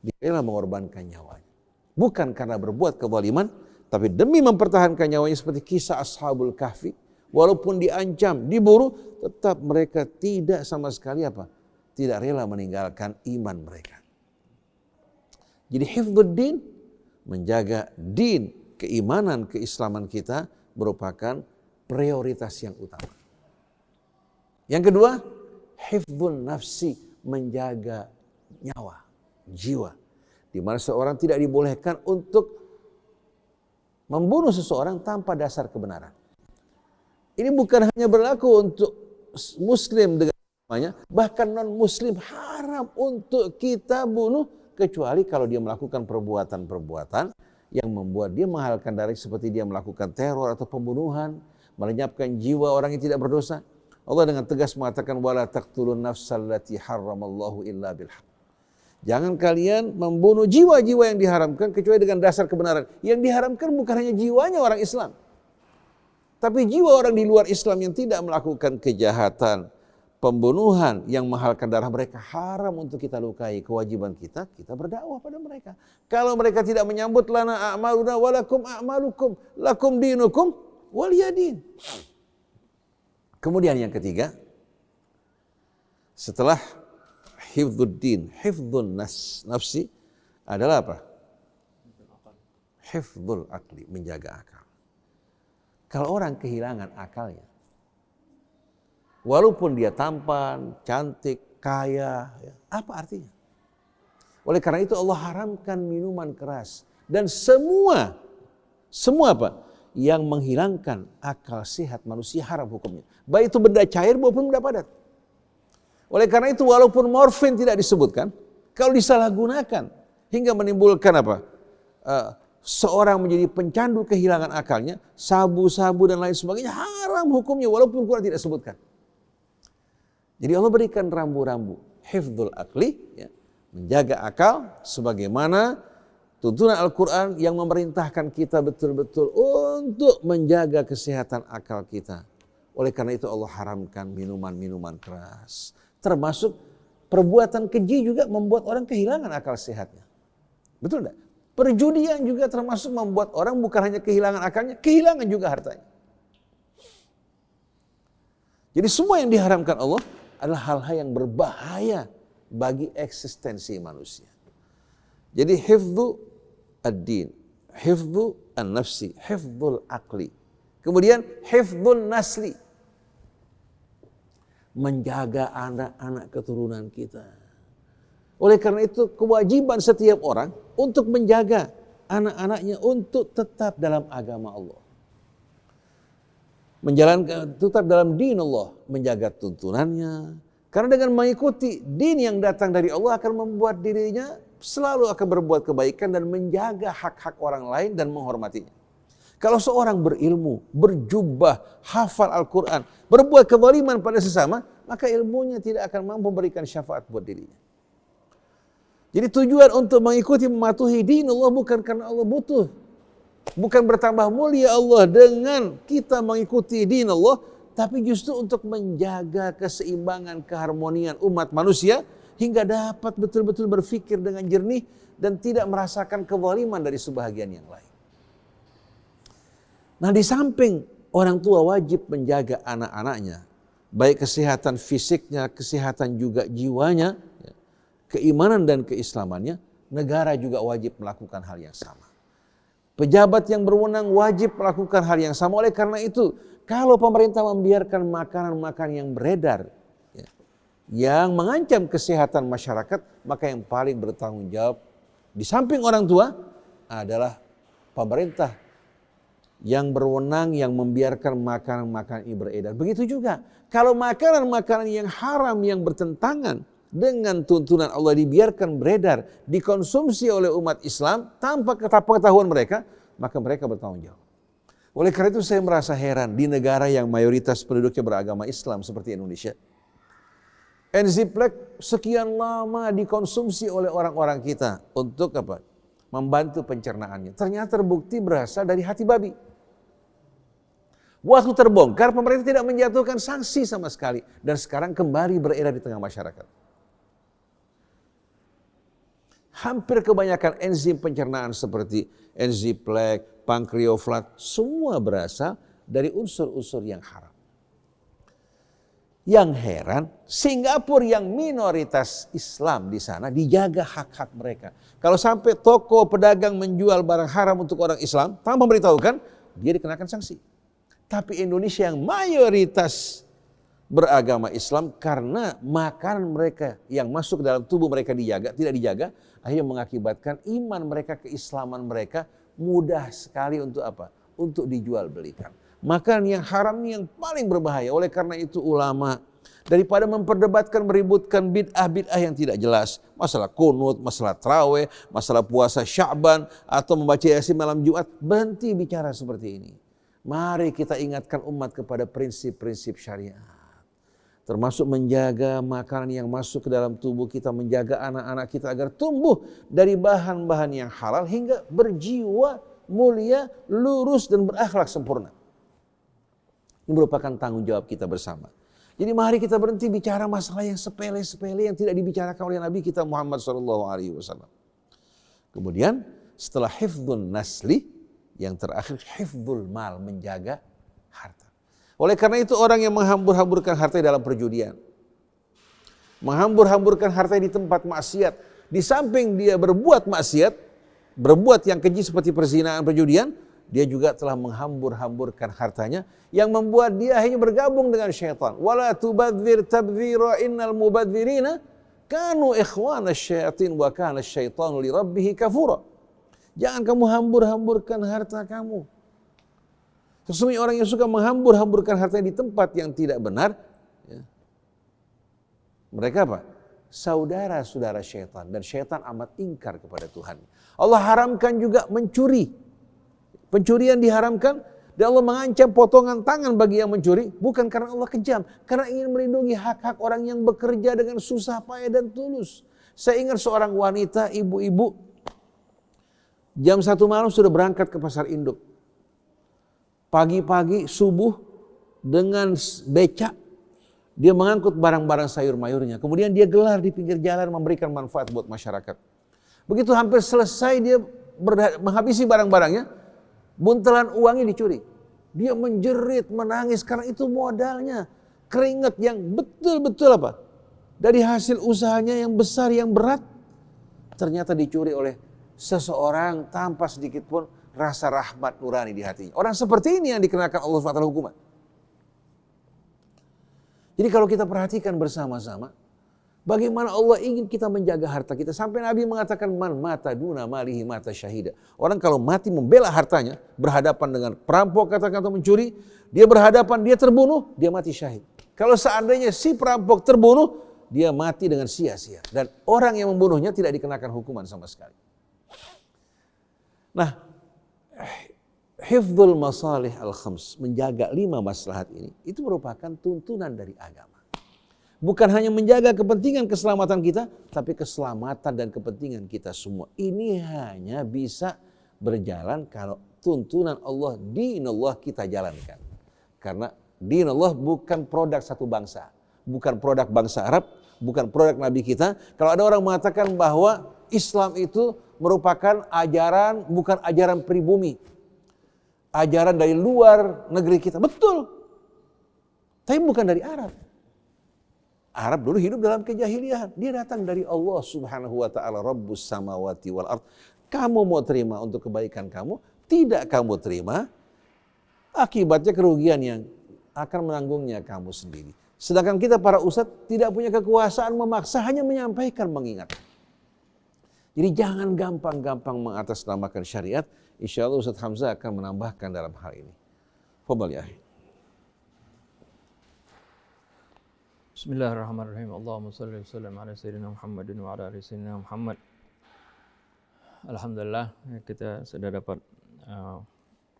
Speaker 2: dia rela mengorbankan nyawanya. Bukan karena berbuat kezaliman, tapi demi mempertahankan nyawanya, seperti kisah Ashabul Kahfi. Walaupun diancam, diburu, tetap mereka tidak sama sekali apa? Tidak rela meninggalkan iman mereka. Jadi hifdzuddin, menjaga din, keimanan, keislaman kita merupakan prioritas yang utama. Yang kedua, hifdzun nafsi, menjaga nyawa, jiwa. Di mana seorang tidak dibolehkan untuk membunuh seseorang tanpa dasar kebenaran. Ini bukan hanya berlaku untuk muslim dengan namanya, bahkan non-muslim haram untuk kita bunuh, kecuali kalau dia melakukan perbuatan-perbuatan yang membuat dia menghalalkan darah, seperti dia melakukan teror atau pembunuhan, melenyapkan jiwa orang yang tidak berdosa. Allah dengan tegas mengatakan wala taqtulun nafsal lati harramallahu illa bil haqq. Jangan kalian membunuh jiwa-jiwa yang diharamkan kecuali dengan dasar kebenaran. Yang diharamkan bukan hanya jiwanya orang Islam, tapi jiwa orang di luar Islam yang tidak melakukan kejahatan, pembunuhan yang menghalalkan darah mereka, haram untuk kita lukai. Kewajiban kita berdakwah pada mereka. Kalau mereka tidak menyambut, lana a'maluna walakum a'malukum lakum dinukum waliyadin. Kemudian yang ketiga, setelah hifdzuddin, hifdzun nafsi adalah apa? Hifdzul akli, menjaga akal. Kalau orang kehilangan akalnya, walaupun dia tampan, cantik, kaya, ya, apa artinya? Oleh karena itu Allah haramkan minuman keras dan semua apa yang menghilangkan akal sehat manusia haram hukumnya. Baik itu benda cair maupun benda padat. Oleh karena itu walaupun morfin tidak disebutkan, kalau disalahgunakan hingga menimbulkan apa? Seorang menjadi pencandu kehilangan akalnya, sabu-sabu dan lain sebagainya haram hukumnya walaupun Quran tidak sebutkan. Jadi Allah berikan rambu-rambu hifdzul akli, ya, menjaga akal sebagaimana tuntunan Al-Quran yang memerintahkan kita betul-betul untuk menjaga kesehatan akal kita. Oleh karena itu Allah haramkan minuman-minuman keras. Termasuk perbuatan keji juga membuat orang kehilangan akal sehatnya. Betul tidak? Perjudian juga termasuk membuat orang bukan hanya kehilangan akalnya, kehilangan juga hartanya. Jadi semua yang diharamkan Allah adalah hal-hal yang berbahaya bagi eksistensi manusia. Jadi hifdzu ad-din, hifdzu an-nafsi, hifdzul akli. Kemudian hifdzun nasli, menjaga anak-anak keturunan kita. Oleh karena itu kewajiban setiap orang untuk menjaga anak-anaknya untuk tetap dalam agama Allah. Menjalankan tetap dalam din Allah, menjaga tuntunannya. Karena dengan mengikuti din yang datang dari Allah akan membuat dirinya selalu akan berbuat kebaikan dan menjaga hak-hak orang lain dan menghormatinya. Kalau seorang berilmu, berjubah, hafal Al-Quran, berbuat kezaliman pada sesama, maka ilmunya tidak akan mampu memberikan syafaat buat dirinya. Jadi tujuan untuk mengikuti, mematuhi din Allah bukan karena Allah butuh. Bukan bertambah mulia Allah dengan kita mengikuti din Allah, tapi justru untuk menjaga keseimbangan, keharmonian umat manusia, hingga dapat betul-betul berpikir dengan jernih dan tidak merasakan kezaliman dari sebahagian yang lain. Nah, di samping orang tua wajib menjaga anak-anaknya, baik kesehatan fisiknya, kesehatan juga jiwanya, keimanan dan keislamannya, negara juga wajib melakukan hal yang sama. Pejabat yang berwenang wajib melakukan hal yang sama. Oleh karena itu, kalau pemerintah membiarkan makanan-makanan yang beredar, yang mengancam kesehatan masyarakat, maka yang paling bertanggung jawab di samping orang tua adalah pemerintah yang berwenang yang membiarkan makanan-makanan ini beredar. Begitu juga kalau makanan-makanan yang haram yang bertentangan dengan tuntunan Allah dibiarkan beredar, dikonsumsi oleh umat Islam tanpa pengetahuan mereka, maka mereka bertanggung jawab. Oleh karena itu saya merasa heran di negara yang mayoritas penduduknya beragama Islam seperti Indonesia. Enzyplek sekian lama dikonsumsi oleh orang-orang kita untuk apa? Membantu pencernaannya. Ternyata terbukti berasal dari hati babi. Waktu terbongkar, pemerintah tidak menjatuhkan sanksi sama sekali. Dan sekarang kembali beredar di tengah masyarakat. Hampir kebanyakan enzim pencernaan seperti enzyplek, pankreoflat, semua berasal dari unsur-unsur yang haram. Yang heran, Singapura yang minoritas Islam di sana dijaga hak-hak mereka. Kalau sampai toko pedagang menjual barang haram untuk orang Islam tanpa memberitahukan, dia dikenakan sanksi. Tapi Indonesia yang mayoritas beragama Islam, karena makanan mereka yang masuk ke dalam tubuh mereka tidak dijaga, akhirnya mengakibatkan iman mereka, keislaman mereka mudah sekali untuk apa? Untuk dijual belikan. Makanan yang haram ini yang paling berbahaya. Oleh karena itu ulama, daripada memperdebatkan, meributkan bid'ah-bid'ah yang tidak jelas, masalah kunut, masalah tarawih, masalah puasa Sya'ban, atau membaca Yasin malam Jumat, berhenti bicara seperti ini. Mari kita ingatkan umat kepada prinsip-prinsip syariat. Termasuk menjaga makanan yang masuk ke dalam tubuh kita, menjaga anak-anak kita agar tumbuh dari bahan-bahan yang halal hingga berjiwa mulia, lurus dan berakhlak sempurna. Ini merupakan tanggung jawab kita bersama. Jadi mari kita berhenti bicara masalah yang sepele-sepele yang tidak dibicarakan oleh Nabi kita Muhammad SAW. Kemudian setelah hifdzun nasli, yang terakhir hifdzul mal, menjaga harta. Oleh karena itu orang yang menghambur-hamburkan harta dalam perjudian, menghambur-hamburkan harta di tempat maksiat, di samping dia berbuat maksiat, berbuat yang keji seperti perzinahan, perjudian, dia juga telah menghambur-hamburkan hartanya yang membuat dia akhirnya bergabung dengan syaitan. Wala tubadzir tabdzira innal mubadzirina kanu ikhwana syayatin wa kana syaitanu li rabbih kafura. Jangan kamu hambur-hamburkan harta kamu. Sesungguhnya orang yang suka menghambur-hamburkan hartanya di tempat yang tidak benar, ya, mereka apa? Saudara-saudara syaitan, dan syaitan amat ingkar kepada Tuhan. Allah haramkan juga mencuri. Pencurian diharamkan dan Allah mengancam potongan tangan bagi yang mencuri, bukan karena Allah kejam, karena ingin melindungi hak-hak orang yang bekerja dengan susah payah dan tulus. Saya ingat seorang wanita, ibu-ibu, jam 1 malam sudah berangkat ke pasar induk. Pagi-pagi subuh dengan becak dia mengangkut barang-barang sayur mayurnya. Kemudian dia gelar di pinggir jalan memberikan manfaat buat masyarakat. Begitu hampir selesai dia menghabisi barang-barangnya, buntelan uangnya dicuri. Dia menjerit, menangis karena itu modalnya. Keringat yang betul-betul apa? Dari hasil usahanya yang besar, yang berat, ternyata dicuri oleh seseorang tanpa sedikit pun rasa rahmat nurani di hatinya. Orang seperti ini yang dikenakan Allah SWT hukuman. Jadi kalau kita perhatikan bersama-sama, bagaimana Allah ingin kita menjaga harta kita. Sampai Nabi mengatakan, man mata duna malihi mata syahida. Orang kalau mati membela hartanya, berhadapan dengan perampok katakan atau mencuri, dia berhadapan, dia terbunuh, dia mati syahid. Kalau seandainya si perampok terbunuh, dia mati dengan sia-sia. Dan orang yang membunuhnya tidak dikenakan hukuman sama sekali. Nah, hifdzul masalih al-khams, menjaga 5 maslahat ini, itu merupakan tuntunan dari agama. Bukan hanya menjaga kepentingan keselamatan kita, tapi keselamatan dan kepentingan kita semua. Ini hanya bisa berjalan kalau tuntunan Allah, dinullah kita jalankan. Karena dinullah bukan produk satu bangsa, bukan produk bangsa Arab, bukan produk Nabi kita. Kalau ada orang mengatakan bahwa Islam itu merupakan ajaran, bukan ajaran pribumi, ajaran dari luar negeri kita. Betul, tapi bukan dari Arab. Arab dulu hidup dalam kejahiliahan. Dia datang dari Allah Subhanahu wa ta'ala, Rabbus samawati wal ard. Kamu mau terima untuk kebaikan kamu, tidak kamu terima, akibatnya kerugian yang akan menanggungnya kamu sendiri. Sedangkan kita para ustadz tidak punya kekuasaan memaksa, hanya menyampaikan, mengingat. Jadi jangan gampang-gampang mengatasnamakan syariat. Insya Allah Ustaz Hamzah akan menambahkan dalam hal ini. Fadhal ya akhi.
Speaker 3: Bismillahirrahmanirrahim. Allahumma salli wa sallim ala sayyidina Muhammadin wa ala ali sayyidina Muhammad. Alhamdulillah kita sudah dapat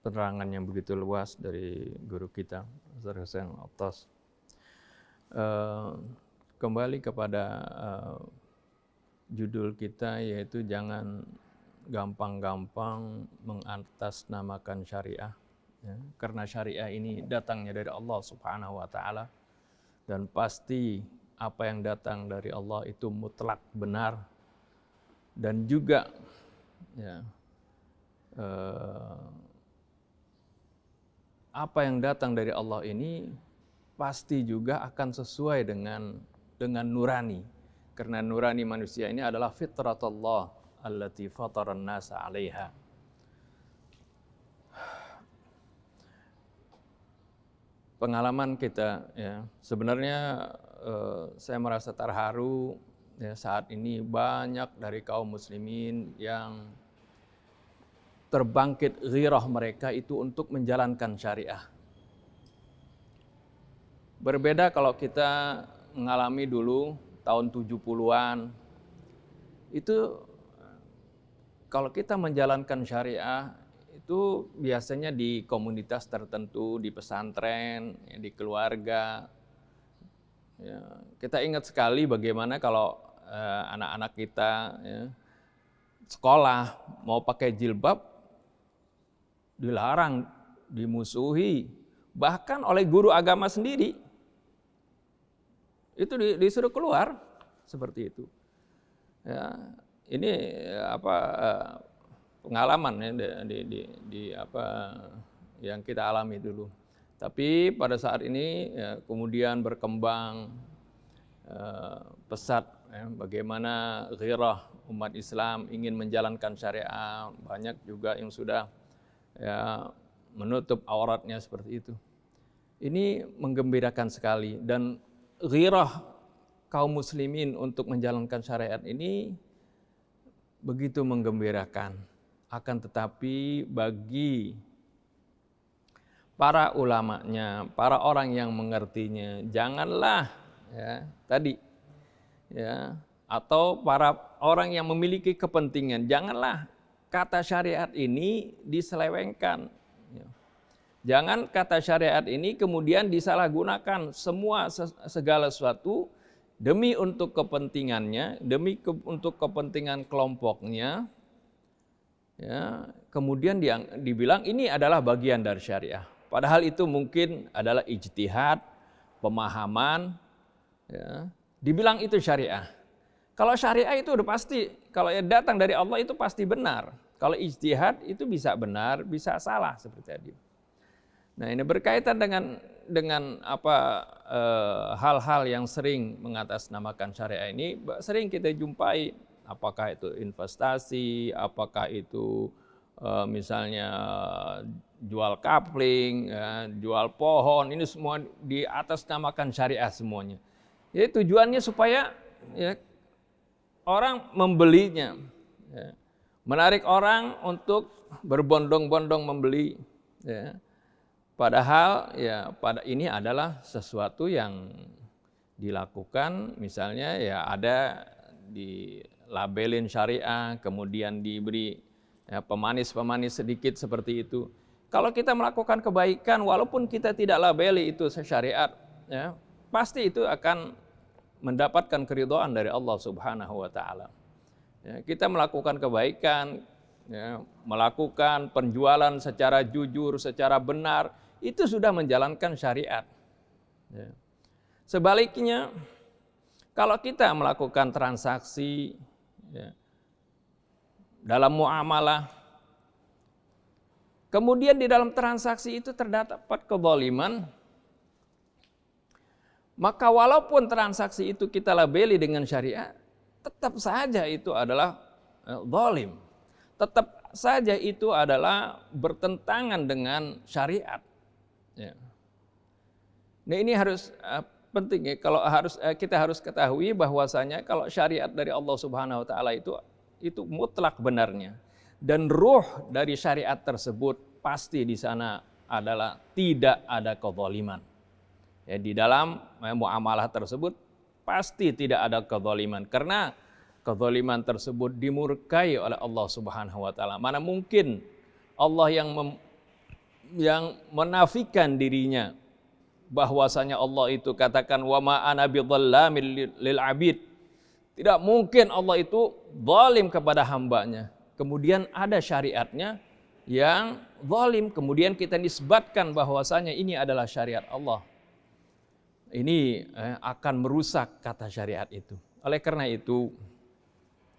Speaker 3: penerangan yang begitu luas dari guru kita Ustaz Husain Attas. Kembali kepada judul kita, yaitu jangan gampang-gampang mengatasnamakan syariah, ya, karena syariah ini datangnya dari Allah Subhanahu wa taala, dan pasti apa yang datang dari Allah itu mutlak benar, dan juga ya, apa yang datang dari Allah ini pasti juga akan sesuai dengan nurani, karena nurani manusia ini adalah fitratullah allati fataran nasa 'alaiha. Pengalaman kita, ya, sebenarnya saya merasa terharu, ya, saat ini banyak dari kaum muslimin yang terbangkit ghirah mereka itu untuk menjalankan syariah. Berbeda kalau kita mengalami dulu tahun 70-an, itu kalau kita menjalankan syariah itu biasanya di komunitas tertentu, di pesantren, ya, di keluarga. Ya, kita ingat sekali bagaimana kalau anak-anak kita, ya, sekolah mau pakai jilbab dilarang, dimusuhi, bahkan oleh guru agama sendiri. Itu disuruh keluar seperti itu. Ya, ini pengalaman, ya, di apa yang kita alami dulu. Tapi pada saat ini, ya, kemudian berkembang pesat, ya, bagaimana ghirah umat Islam ingin menjalankan syariah, banyak juga yang sudah, ya, menutup auratnya seperti itu. Ini menggembirakan sekali, dan ghirah kaum muslimin untuk menjalankan syariat ini begitu menggembirakan. Akan tetapi bagi para ulamanya, para orang yang mengertinya, janganlah, ya, tadi, ya, atau para orang yang memiliki kepentingan, janganlah kata syariat ini diselewengkan. Jangan kata syariat ini kemudian disalahgunakan segala sesuatu demi untuk kepentingannya, untuk kepentingan kelompoknya. Ya, kemudian dibilang ini adalah bagian dari syariah. Padahal itu mungkin adalah ijtihad, pemahaman. Ya, dibilang itu syariah. Kalau syariah itu udah pasti, kalau datang dari Allah itu pasti benar. Kalau ijtihad itu bisa benar, bisa salah seperti tadi. Nah, ini berkaitan dengan hal-hal yang sering mengatasnamakan syariah ini sering kita jumpai, apakah itu investasi, apakah itu misalnya jual kapling, ya, jual pohon, ini semua diatasnamakan syariah semuanya. Ya, tujuannya supaya, ya, orang membelinya, ya, menarik orang untuk berbondong-bondong membeli, ya. Padahal, ya, ini adalah sesuatu yang dilakukan, misalnya, ya, ada di labelin syariah, kemudian diberi, ya, pemanis-pemanis sedikit seperti itu. Kalau kita melakukan kebaikan, walaupun kita tidak labeli itu syariat, ya, pasti itu akan mendapatkan keridhaan dari Allah Subhanahu wa taala. Ya, kita melakukan kebaikan, ya, melakukan penjualan secara jujur, secara benar, itu sudah menjalankan syariat. Ya. Sebaliknya, kalau kita melakukan transaksi, ya, dalam muamalah, kemudian di dalam transaksi itu terdapat kezaliman, maka walaupun transaksi itu kita labeli dengan syariat, tetap saja itu adalah zalim. Tetap saja itu adalah bertentangan dengan syariat. Ya. Nah, ini harus penting, ya. Kalau kita harus ketahui bahwasanya kalau syariat dari Allah Subhanahu wa taala itu mutlak benarnya. dan ruh dari syariat tersebut pasti di sana adalah tidak ada kezaliman. Ya, di dalam muamalah tersebut pasti tidak ada kezaliman, karena kezaliman tersebut dimurkai oleh Allah Subhanahu wa taala. Mana mungkin Allah yang menafikan dirinya bahwasanya Allah itu katakan wa ma ana bidzalamil lil abid. Tidak mungkin Allah itu zalim kepada hambanya. Kemudian ada syariatnya yang zalim, kemudian kita nisbatkan bahwasanya ini adalah syariat Allah. Ini akan merusak kata syariat itu. Oleh karena itu,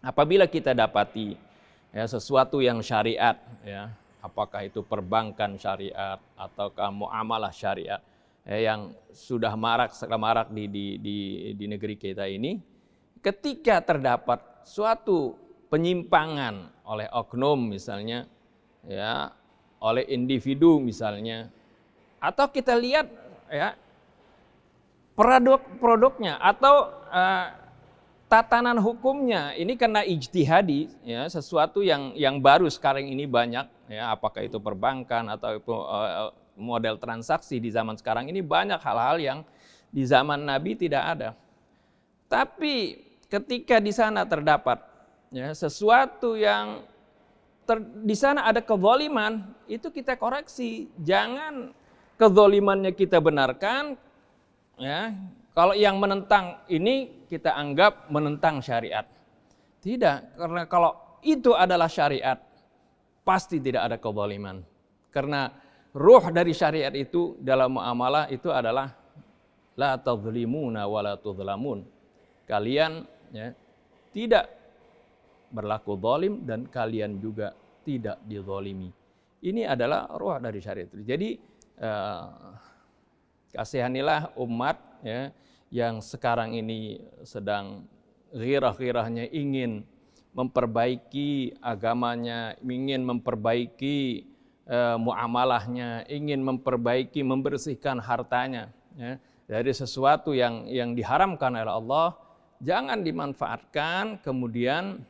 Speaker 3: apabila kita dapati sesuatu yang syariat, apakah itu perbankan syariat ataukah muamalah syariat yang sudah marak di negeri kita ini, ketika terdapat suatu penyimpangan oleh oknum misalnya, oleh individu misalnya, atau kita lihat produknya atau tatanan hukumnya ini kena ijtihadi, sesuatu yang baru sekarang ini banyak, apakah itu perbankan atau model transaksi di zaman sekarang ini, banyak hal-hal yang di zaman Nabi tidak ada. Tapi ketika di sana terdapat sesuatu yang di sana ada kezaliman, itu kita koreksi. Jangan kezalimannya kita benarkan. Kalau yang menentang ini kita anggap menentang syariat. Tidak, karena kalau itu adalah syariat, pasti tidak ada kezaliman. Karena ruh dari syariat itu dalam muamalah itu adalah la tadzlimuna wa la tudzlamun. Kalian tidak berlaku zalim dan kalian juga tidak dizalimi. Ini adalah ruh dari syariat itu. Jadi kasihanilah umat yang sekarang ini sedang ghirah-ghirahnya ingin memperbaiki agamanya, ingin memperbaiki muamalahnya, ingin memperbaiki, membersihkan hartanya dari sesuatu yang diharamkan oleh Allah. Jangan dimanfaatkan kemudian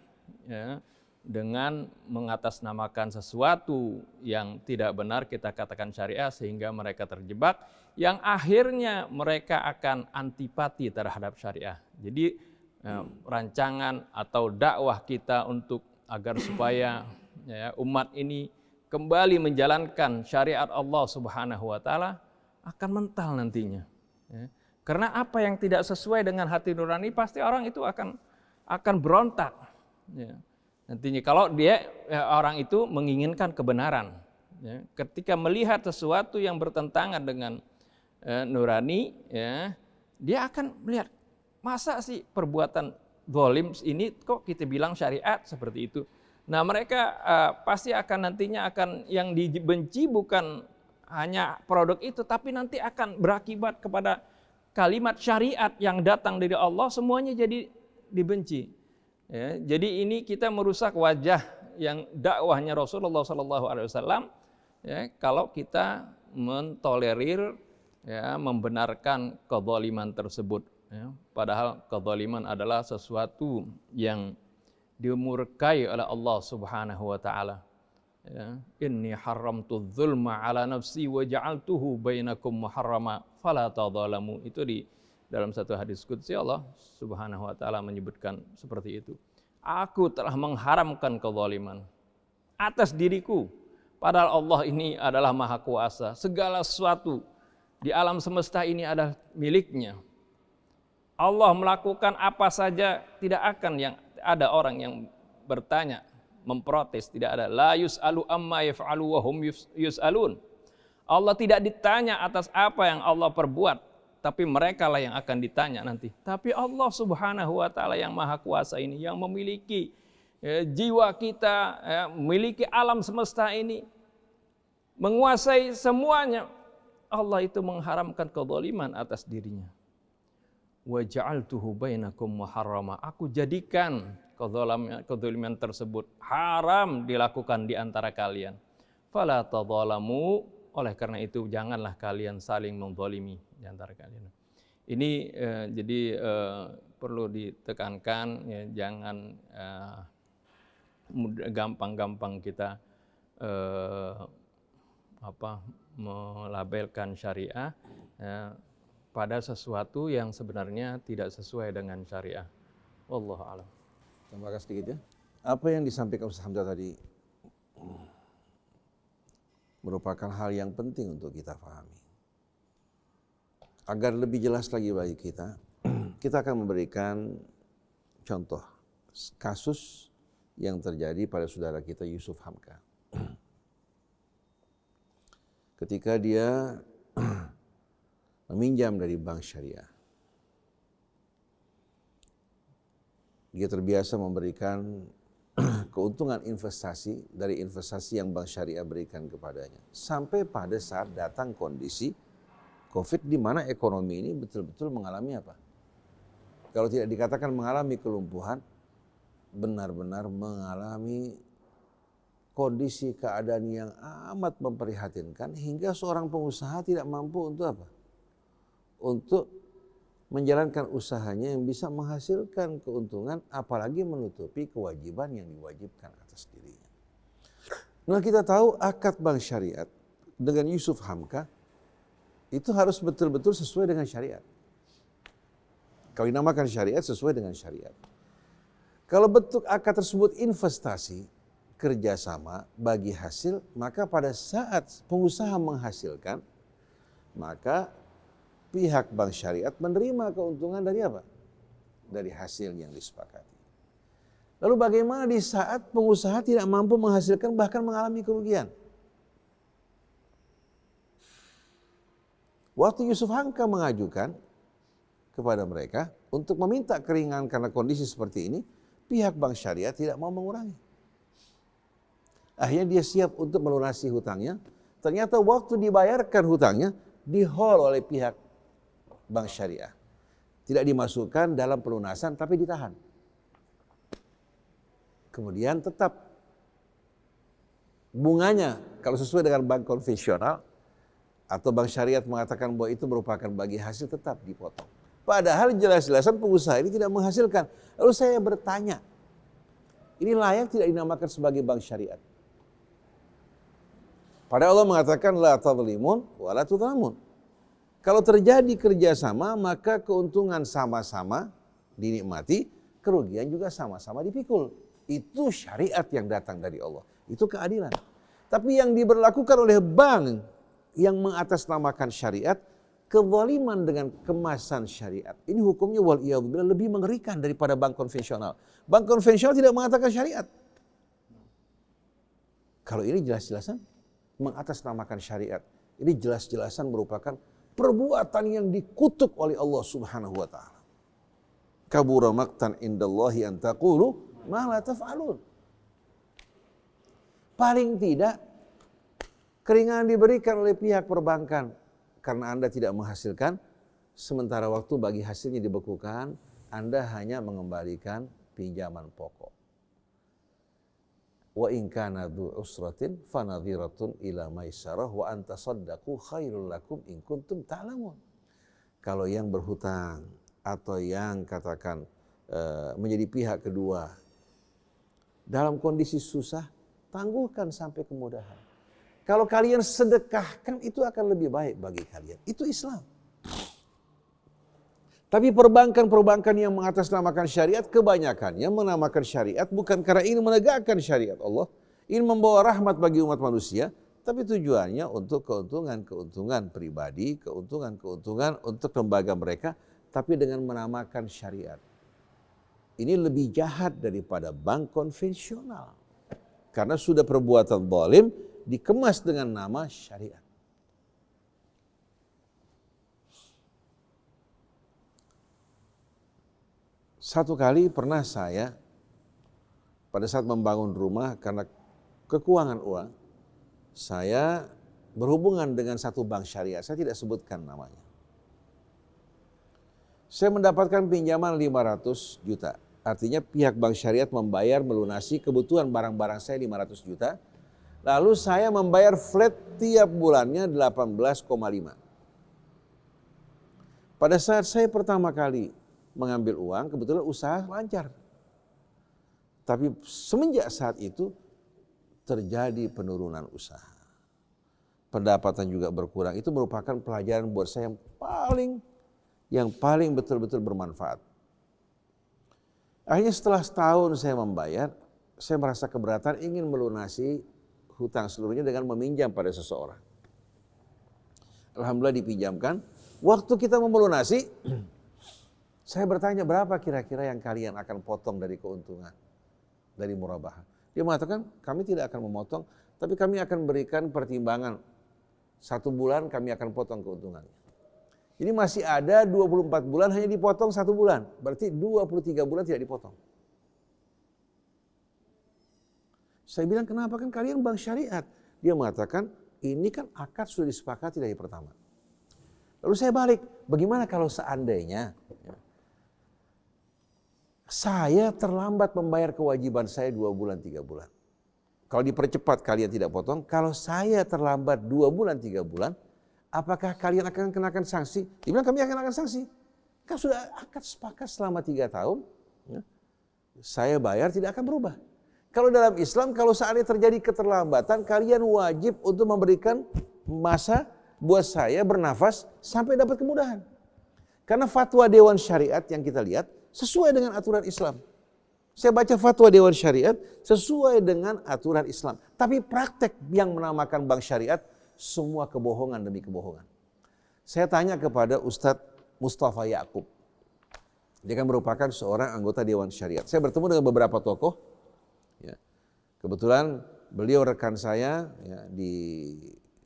Speaker 3: dengan mengatasnamakan sesuatu yang tidak benar kita katakan syariah sehingga mereka terjebak, yang akhirnya mereka akan antipati terhadap syariah. Jadi rancangan atau dakwah kita untuk agar supaya umat ini kembali menjalankan syariat Allah Subhanahu wa taala akan mental nantinya. Karena apa yang tidak sesuai dengan hati nurani pasti orang itu akan berontak. Nantinya kalau orang itu menginginkan kebenaran, ketika melihat sesuatu yang bertentangan dengan nurani, dia akan melihat, masa sih perbuatan zalim ini kok kita bilang syariat seperti itu. Nah mereka pasti akan nantinya akan yang dibenci bukan hanya produk itu, tapi nanti akan berakibat kepada kalimat syariat yang datang dari Allah, semuanya jadi dibenci. Jadi ini kita merusak wajah yang dakwahnya Rasulullah SAW. Kalau kita mentolerir, membenarkan kezaliman tersebut. Padahal kezaliman adalah sesuatu yang dimurkai oleh Allah Subhanahu wa taala. Inni haramtu dzulma ala nafsi wa ja'altuhu bainakum muharrama fala tadzalamu. Itu di dalam satu hadis qudsi Allah Subhanahu wa taala menyebutkan seperti itu. Aku telah mengharamkan kezaliman atas diriku. Padahal Allah ini adalah Maha Kuasa. Segala sesuatu di alam semesta ini adalah miliknya. Allah melakukan apa saja, tidak akan yang ada orang yang bertanya, memprotes, tidak ada. La yus'alu amma yaf'alu wa hum yus'alun. Allah tidak ditanya atas apa yang Allah perbuat, tapi mereka lah yang akan ditanya nanti. Tapi Allah Subhanahu wa taala yang Maha Kuasa ini, yang memiliki jiwa kita, memiliki alam semesta ini, menguasai semuanya. Allah itu mengharamkan kezaliman atas dirinya. Wa ja'altuhu bainakum muharrama. Aku jadikan kezaliman tersebut haram dilakukan di antara kalian. Fala tadzalamu. Oleh karena itu janganlah kalian saling menzalimi di antara kalian. Ini jadi perlu ditekankan, jangan gampang-gampang kita melabelkan syariah ya, pada sesuatu yang sebenarnya tidak sesuai dengan syariah. Wallahu a'lam.
Speaker 2: Tambahkan sedikit ya. Apa yang disampaikan Ustaz Hamzah tadi merupakan hal yang penting untuk kita pahami. Agar lebih jelas lagi bagi kita, kita akan memberikan contoh kasus yang terjadi pada saudara kita Yusuf Hamka. Ketika dia meminjam dari bank syariah, dia terbiasa memberikan keuntungan investasi dari investasi yang bank syariah berikan kepadanya. Sampai pada saat datang kondisi COVID di mana ekonomi ini betul-betul mengalami apa? Kalau tidak dikatakan mengalami kelumpuhan, benar-benar mengalami kondisi keadaan yang amat memprihatinkan hingga seorang pengusaha tidak mampu untuk apa? Untuk menjalankan usahanya yang bisa menghasilkan keuntungan, apalagi menutupi kewajiban yang diwajibkan atas dirinya. Nah, kita tahu akad bank syariat dengan Yusuf Hamka itu harus betul-betul sesuai dengan syariat. Kalau dinamakan syariat, sesuai dengan syariat. Kalau bentuk akad tersebut investasi, kerjasama, bagi hasil, maka pada saat pengusaha menghasilkan, maka pihak bank syariat menerima keuntungan dari apa? Dari hasil yang disepakati. Lalu bagaimana di saat pengusaha tidak mampu menghasilkan bahkan mengalami kerugian? Waktu Yusuf Hamka mengajukan kepada mereka untuk meminta keringanan karena kondisi seperti ini, pihak bank syariat tidak mau mengurangi. Akhirnya dia siap untuk melunasi hutangnya. Ternyata waktu dibayarkan hutangnya, di-hold oleh pihak bank syariah. Tidak dimasukkan dalam pelunasan tapi ditahan. Kemudian tetap bunganya kalau sesuai dengan bank konvensional atau bank syariat mengatakan bahwa itu merupakan bagi hasil tetap dipotong. Padahal jelas-jelasan pengusaha ini tidak menghasilkan. Lalu saya bertanya, ini layak tidak dinamakan sebagai bank syariat? Padahal Allah mengatakan la tadlimun wa la tudlamun. Kalau terjadi kerjasama maka keuntungan sama-sama dinikmati, kerugian juga sama-sama dipikul. Itu syariat yang datang dari Allah. Itu keadilan. Tapi yang diberlakukan oleh bank yang mengatasnamakan syariat, kezaliman dengan kemasan syariat. Ini hukumnya wal'iyadzubillah lebih mengerikan daripada bank konvensional. Bank konvensional tidak mengatakan syariat. Kalau ini jelas-jelasan mengatasnamakan syariat. Ini jelas-jelasan merupakan perbuatan yang dikutuk oleh Allah Subhanahu wa taala. Kabura maqtan indallahi an taqulu ma la taf'alun. Paling tidak keringanan diberikan oleh pihak perbankan karena Anda tidak menghasilkan, sementara waktu bagi hasilnya dibekukan, Anda hanya mengembalikan pinjaman pokok. Wa in kana dzu usratin fanadhiratun ila maisarah wa an tasaddaqu khairul lakum in kuntum ta'lamun. Kalau yang berhutang atau yang katakan menjadi pihak kedua dalam kondisi susah, tangguhkan sampai kemudahan. Kalau kalian sedekahkan itu akan lebih baik bagi kalian. Itu Islam. Tapi perbankan-perbankan yang mengatasnamakan syariat, kebanyakannya menamakan syariat bukan karena ingin menegakkan syariat Allah, ingin membawa rahmat bagi umat manusia, tapi tujuannya untuk keuntungan-keuntungan pribadi, keuntungan-keuntungan untuk lembaga mereka, tapi dengan menamakan syariat. Ini lebih jahat daripada bank konvensional. Karena sudah perbuatan zalim dikemas dengan nama syariat. Satu kali pernah saya pada saat membangun rumah karena kekurangan uang, saya berhubungan dengan satu bank syariah, saya tidak sebutkan namanya. Saya mendapatkan pinjaman 500 juta. Artinya pihak bank syariat membayar melunasi kebutuhan barang-barang saya 500 juta. Lalu saya membayar flat tiap bulannya 18,5. Pada saat saya pertama kali mengambil uang, kebetulan usaha lancar. Tapi semenjak saat itu terjadi penurunan usaha. Pendapatan juga berkurang. Itu merupakan pelajaran buat saya yang paling betul-betul bermanfaat. Akhirnya setelah setahun saya membayar, saya merasa keberatan ingin melunasi hutang seluruhnya dengan meminjam pada seseorang. Alhamdulillah dipinjamkan. Waktu kita mau melunasi, saya bertanya berapa kira-kira yang kalian akan potong dari keuntungan, dari murabahah. Dia mengatakan kami tidak akan memotong, tapi kami akan berikan pertimbangan. 1 bulan kami akan potong keuntungannya. Jadi masih ada 24 bulan hanya dipotong 1 bulan. Berarti 23 bulan tidak dipotong. Saya bilang kenapa, kan kalian bank syariat. Dia mengatakan ini kan akad sudah disepakati dari pertama. Lalu saya balik, bagaimana kalau seandainya saya terlambat membayar kewajiban saya 2 bulan 3 bulan. Kalau dipercepat kalian tidak potong, kalau saya terlambat 2 bulan 3 bulan, apakah kalian akan kenakan sanksi? Dia bilang kami akan kenakan sanksi. Kan sudah akad sepakat selama 3 tahun, saya bayar tidak akan berubah. Kalau dalam Islam, kalau seandainya terjadi keterlambatan, kalian wajib untuk memberikan masa buat saya bernafas sampai dapat kemudahan. Karena fatwa Dewan Syariat yang kita lihat sesuai dengan aturan Islam. Saya baca fatwa Dewan Syariat sesuai dengan aturan Islam. Tapi praktek yang menamakan bank syariat, semua kebohongan demi kebohongan. Saya tanya kepada Ustadz Mustafa Ya'qub. Dia kan merupakan seorang anggota Dewan Syariat. Saya bertemu dengan beberapa tokoh. Ya. Kebetulan beliau rekan saya ya, di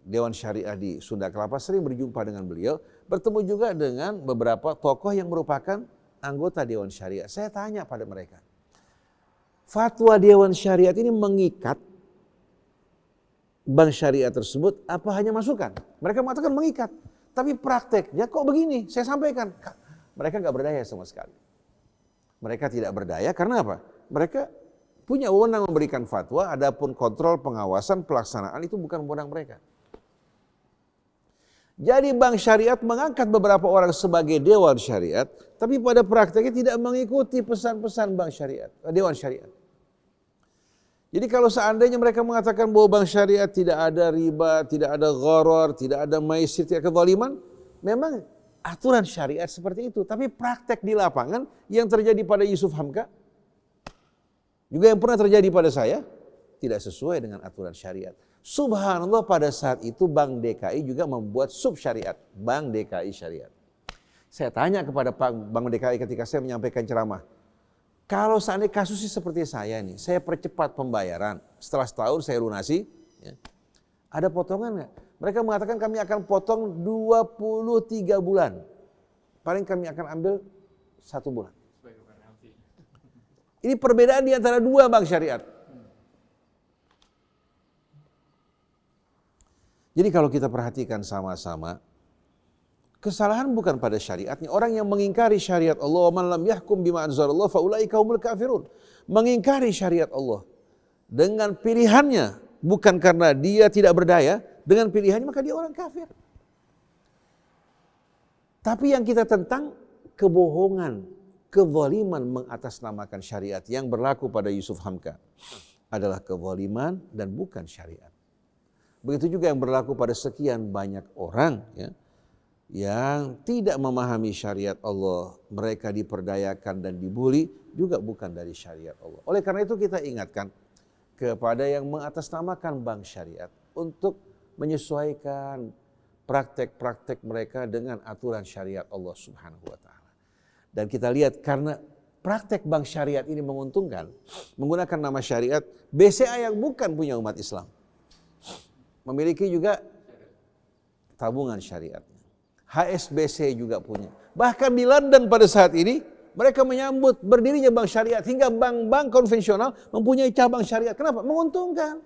Speaker 2: Dewan Syariah di Sunda Kelapa, sering berjumpa dengan beliau. Bertemu juga dengan beberapa tokoh yang merupakan anggota Dewan Syariah. Saya tanya pada mereka, fatwa Dewan Syariat ini mengikat bank syariah tersebut apa hanya masukan? Mereka mengatakan mengikat. Tapi prakteknya kok begini? Saya sampaikan. Mereka nggak berdaya sama sekali. Mereka tidak berdaya karena apa? Mereka punya wewenang memberikan fatwa, adapun kontrol, pengawasan, pelaksanaan itu bukan wewenang mereka. Jadi bank syariat mengangkat beberapa orang sebagai dewan syariat, tapi pada prakteknya tidak mengikuti pesan-pesan bank syariat, dewan syariat. Jadi kalau seandainya mereka mengatakan bahwa bank syariat tidak ada riba, tidak ada gharar, tidak ada maisir, tidak ada kezaliman, memang aturan syariat seperti itu. Tapi praktek di lapangan yang terjadi pada Yusuf Hamka, juga yang pernah terjadi pada saya, tidak sesuai dengan aturan syariat. Subhanallah, pada saat itu Bank DKI juga membuat sub syariat, Bank DKI Syariat. Saya tanya kepada Bank DKI ketika saya menyampaikan ceramah, kalau seandainya kasusnya seperti saya nih, saya percepat pembayaran, setelah setahun saya lunasi, ya, ada potongan nggak? Mereka mengatakan kami akan potong 23 bulan, paling kami akan ambil 1 bulan. Ini perbedaan di antara 2 bank syariat. Jadi kalau kita perhatikan sama-sama, kesalahan bukan pada syariatnya. Orang yang mengingkari syariat Allah, "Man lam yahkum bima anzalallah fa ulaika humul kafirun." Mengingkari syariat Allah dengan pilihannya, bukan karena dia tidak berdaya, dengan pilihannya maka dia orang kafir. Tapi yang kita tentang kebohongan, kezaliman mengatasnamakan syariat yang berlaku pada Yusuf Hamka adalah kezaliman dan bukan syariat. Begitu juga yang berlaku pada sekian banyak orang ya, yang tidak memahami syariat Allah, mereka diperdayakan dan dibuli, juga bukan dari syariat Allah. Oleh karena itu kita ingatkan kepada yang mengatasnamakan bank syariat untuk menyesuaikan praktek-praktek mereka dengan aturan syariat Allah Subhanahu wa Ta'ala. Dan kita lihat karena praktek bank syariat ini menguntungkan, menggunakan nama syariat, BCA yang bukan punya umat Islam memiliki juga tabungan syariat. HSBC juga punya. Bahkan di London pada saat ini mereka menyambut berdirinya bank syariat, hingga bank-bank konvensional mempunyai cabang syariat. Kenapa? Menguntungkan.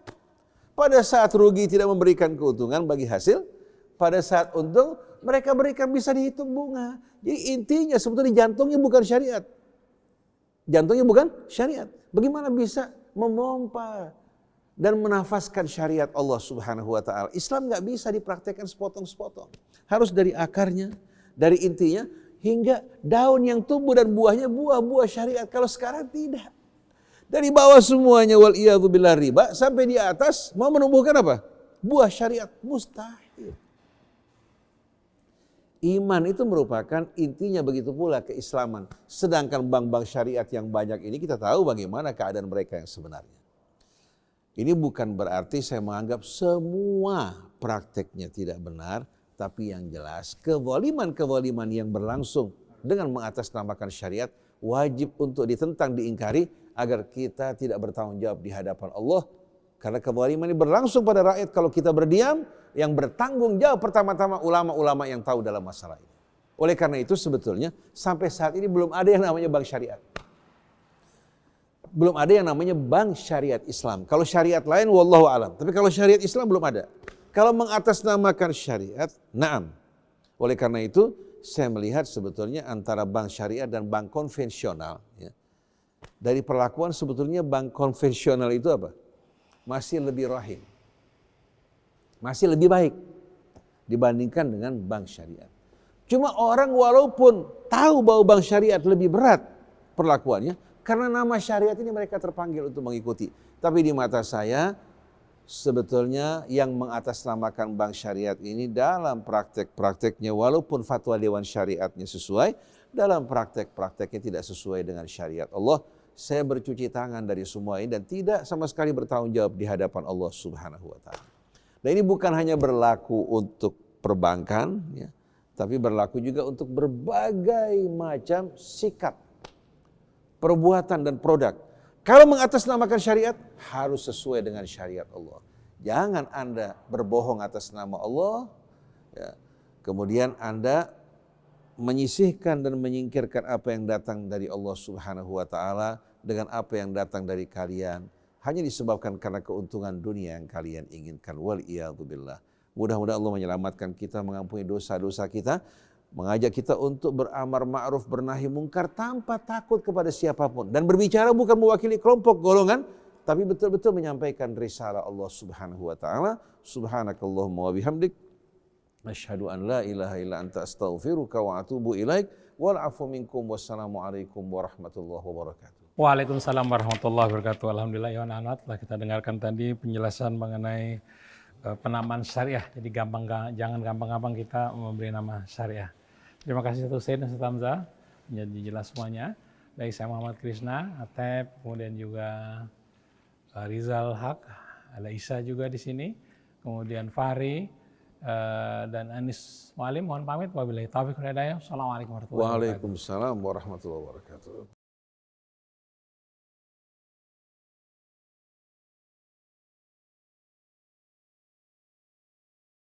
Speaker 2: Pada saat rugi tidak memberikan keuntungan bagi hasil, pada saat untung mereka berikan bisa dihitung bunga. Jadi intinya sebetulnya jantungnya bukan syariat. Jantungnya bukan syariat. Bagaimana bisa memompa dan menafaskan syariat Allah Subhanahu wa Ta'ala? Islam nggak bisa dipraktekkan sepotong-sepotong. Harus dari akarnya, dari intinya, hingga daun yang tumbuh dan buahnya buah-buah syariat. Kalau sekarang tidak. Dari bawah semuanya waliyadzubillah riba, sampai di atas mau menumbuhkan apa? Buah syariat, mustahil. Iman itu merupakan intinya, begitu pula keislaman. Sedangkan bank-bank syariat yang banyak ini kita tahu bagaimana keadaan mereka yang sebenarnya. Ini bukan berarti saya menganggap semua prakteknya tidak benar, tapi yang jelas kezaliman-kezaliman yang berlangsung dengan mengatasnamakan syariat wajib untuk ditentang, diingkari agar kita tidak bertanggung jawab di hadapan Allah. Karena kezaliman ini berlangsung pada rakyat, kalau kita berdiam, yang bertanggung jawab pertama-tama ulama-ulama yang tahu dalam masalah ini. Oleh karena itu sebetulnya sampai saat ini belum ada yang namanya bank syariat. Belum ada yang namanya bank syariat Islam. Kalau syariat lain wallahu alam, tapi kalau syariat Islam belum ada. Kalau mengatasnamakan syariat, na'am. Oleh karena itu saya melihat sebetulnya antara bank syariat dan bank konvensional, ya, dari perlakuan sebetulnya bank konvensional itu apa? Masih lebih rahim. Masih lebih baik dibandingkan dengan bank syariat. Cuma orang walaupun tahu bahwa bank syariat lebih berat perlakuannya, karena nama syariat ini mereka terpanggil untuk mengikuti. Tapi di mata saya sebetulnya yang mengatasnamakan bank syariat ini dalam praktek-prakteknya, walaupun fatwa dewan syariatnya sesuai, dalam praktek-prakteknya tidak sesuai dengan syariat Allah. Saya bercuci tangan dari semua ini dan tidak sama sekali bertanggung jawab di hadapan Allah Subhanahu wa ta'ala. Dan ini bukan hanya berlaku untuk perbankan, ya, tapi berlaku juga untuk berbagai macam sikap, perbuatan dan produk. Kalau mengatasnamakan syariat, harus sesuai dengan syariat Allah. Jangan Anda berbohong atas nama Allah, ya, kemudian Anda menyisihkan dan menyingkirkan apa yang datang dari Allah Subhanahu wa ta'ala dengan apa yang datang dari kalian, hanya disebabkan karena keuntungan dunia yang kalian inginkan. Waliyadzubillah. Mudah-mudahan Allah menyelamatkan kita, mengampuni dosa-dosa kita, mengajak kita untuk beramar ma'ruf, bernahi mungkar tanpa takut kepada siapapun. Dan berbicara bukan mewakili kelompok golongan, tapi betul-betul menyampaikan risalah Allah Subhanahu wa ta'ala. Subhanakallahumma wa bihamdik, asyhadu an la ilaha illa anta astaghfiruka wa atubu ilaik. Wal afu minkum, wassalamualaikum warahmatullahi wabarakatuh.
Speaker 1: Waalaikumsalam warahmatullahi wabarakatuh. Alhamdulillah ya anak-anak, telah kita dengarkan tadi penjelasan mengenai penamaan syariah. Jadi jangan gampang-gampang kita memberi nama syariah. Terima kasih Ustaz Hussein dan Ustaz Hamzah, menjadi jelas semuanya. Baik, saya Muhammad Krishna, Atep, kemudian juga Rizal Haq, ada Isa juga di sini, kemudian Fahri dan Anis Mualim. Mohon pamit. Wabillahi taufiq wal hidayah. Assalamualaikum warahmatullahi wabarakatuh.
Speaker 2: Waalaikumsalam warahmatullahi wabarakatuh.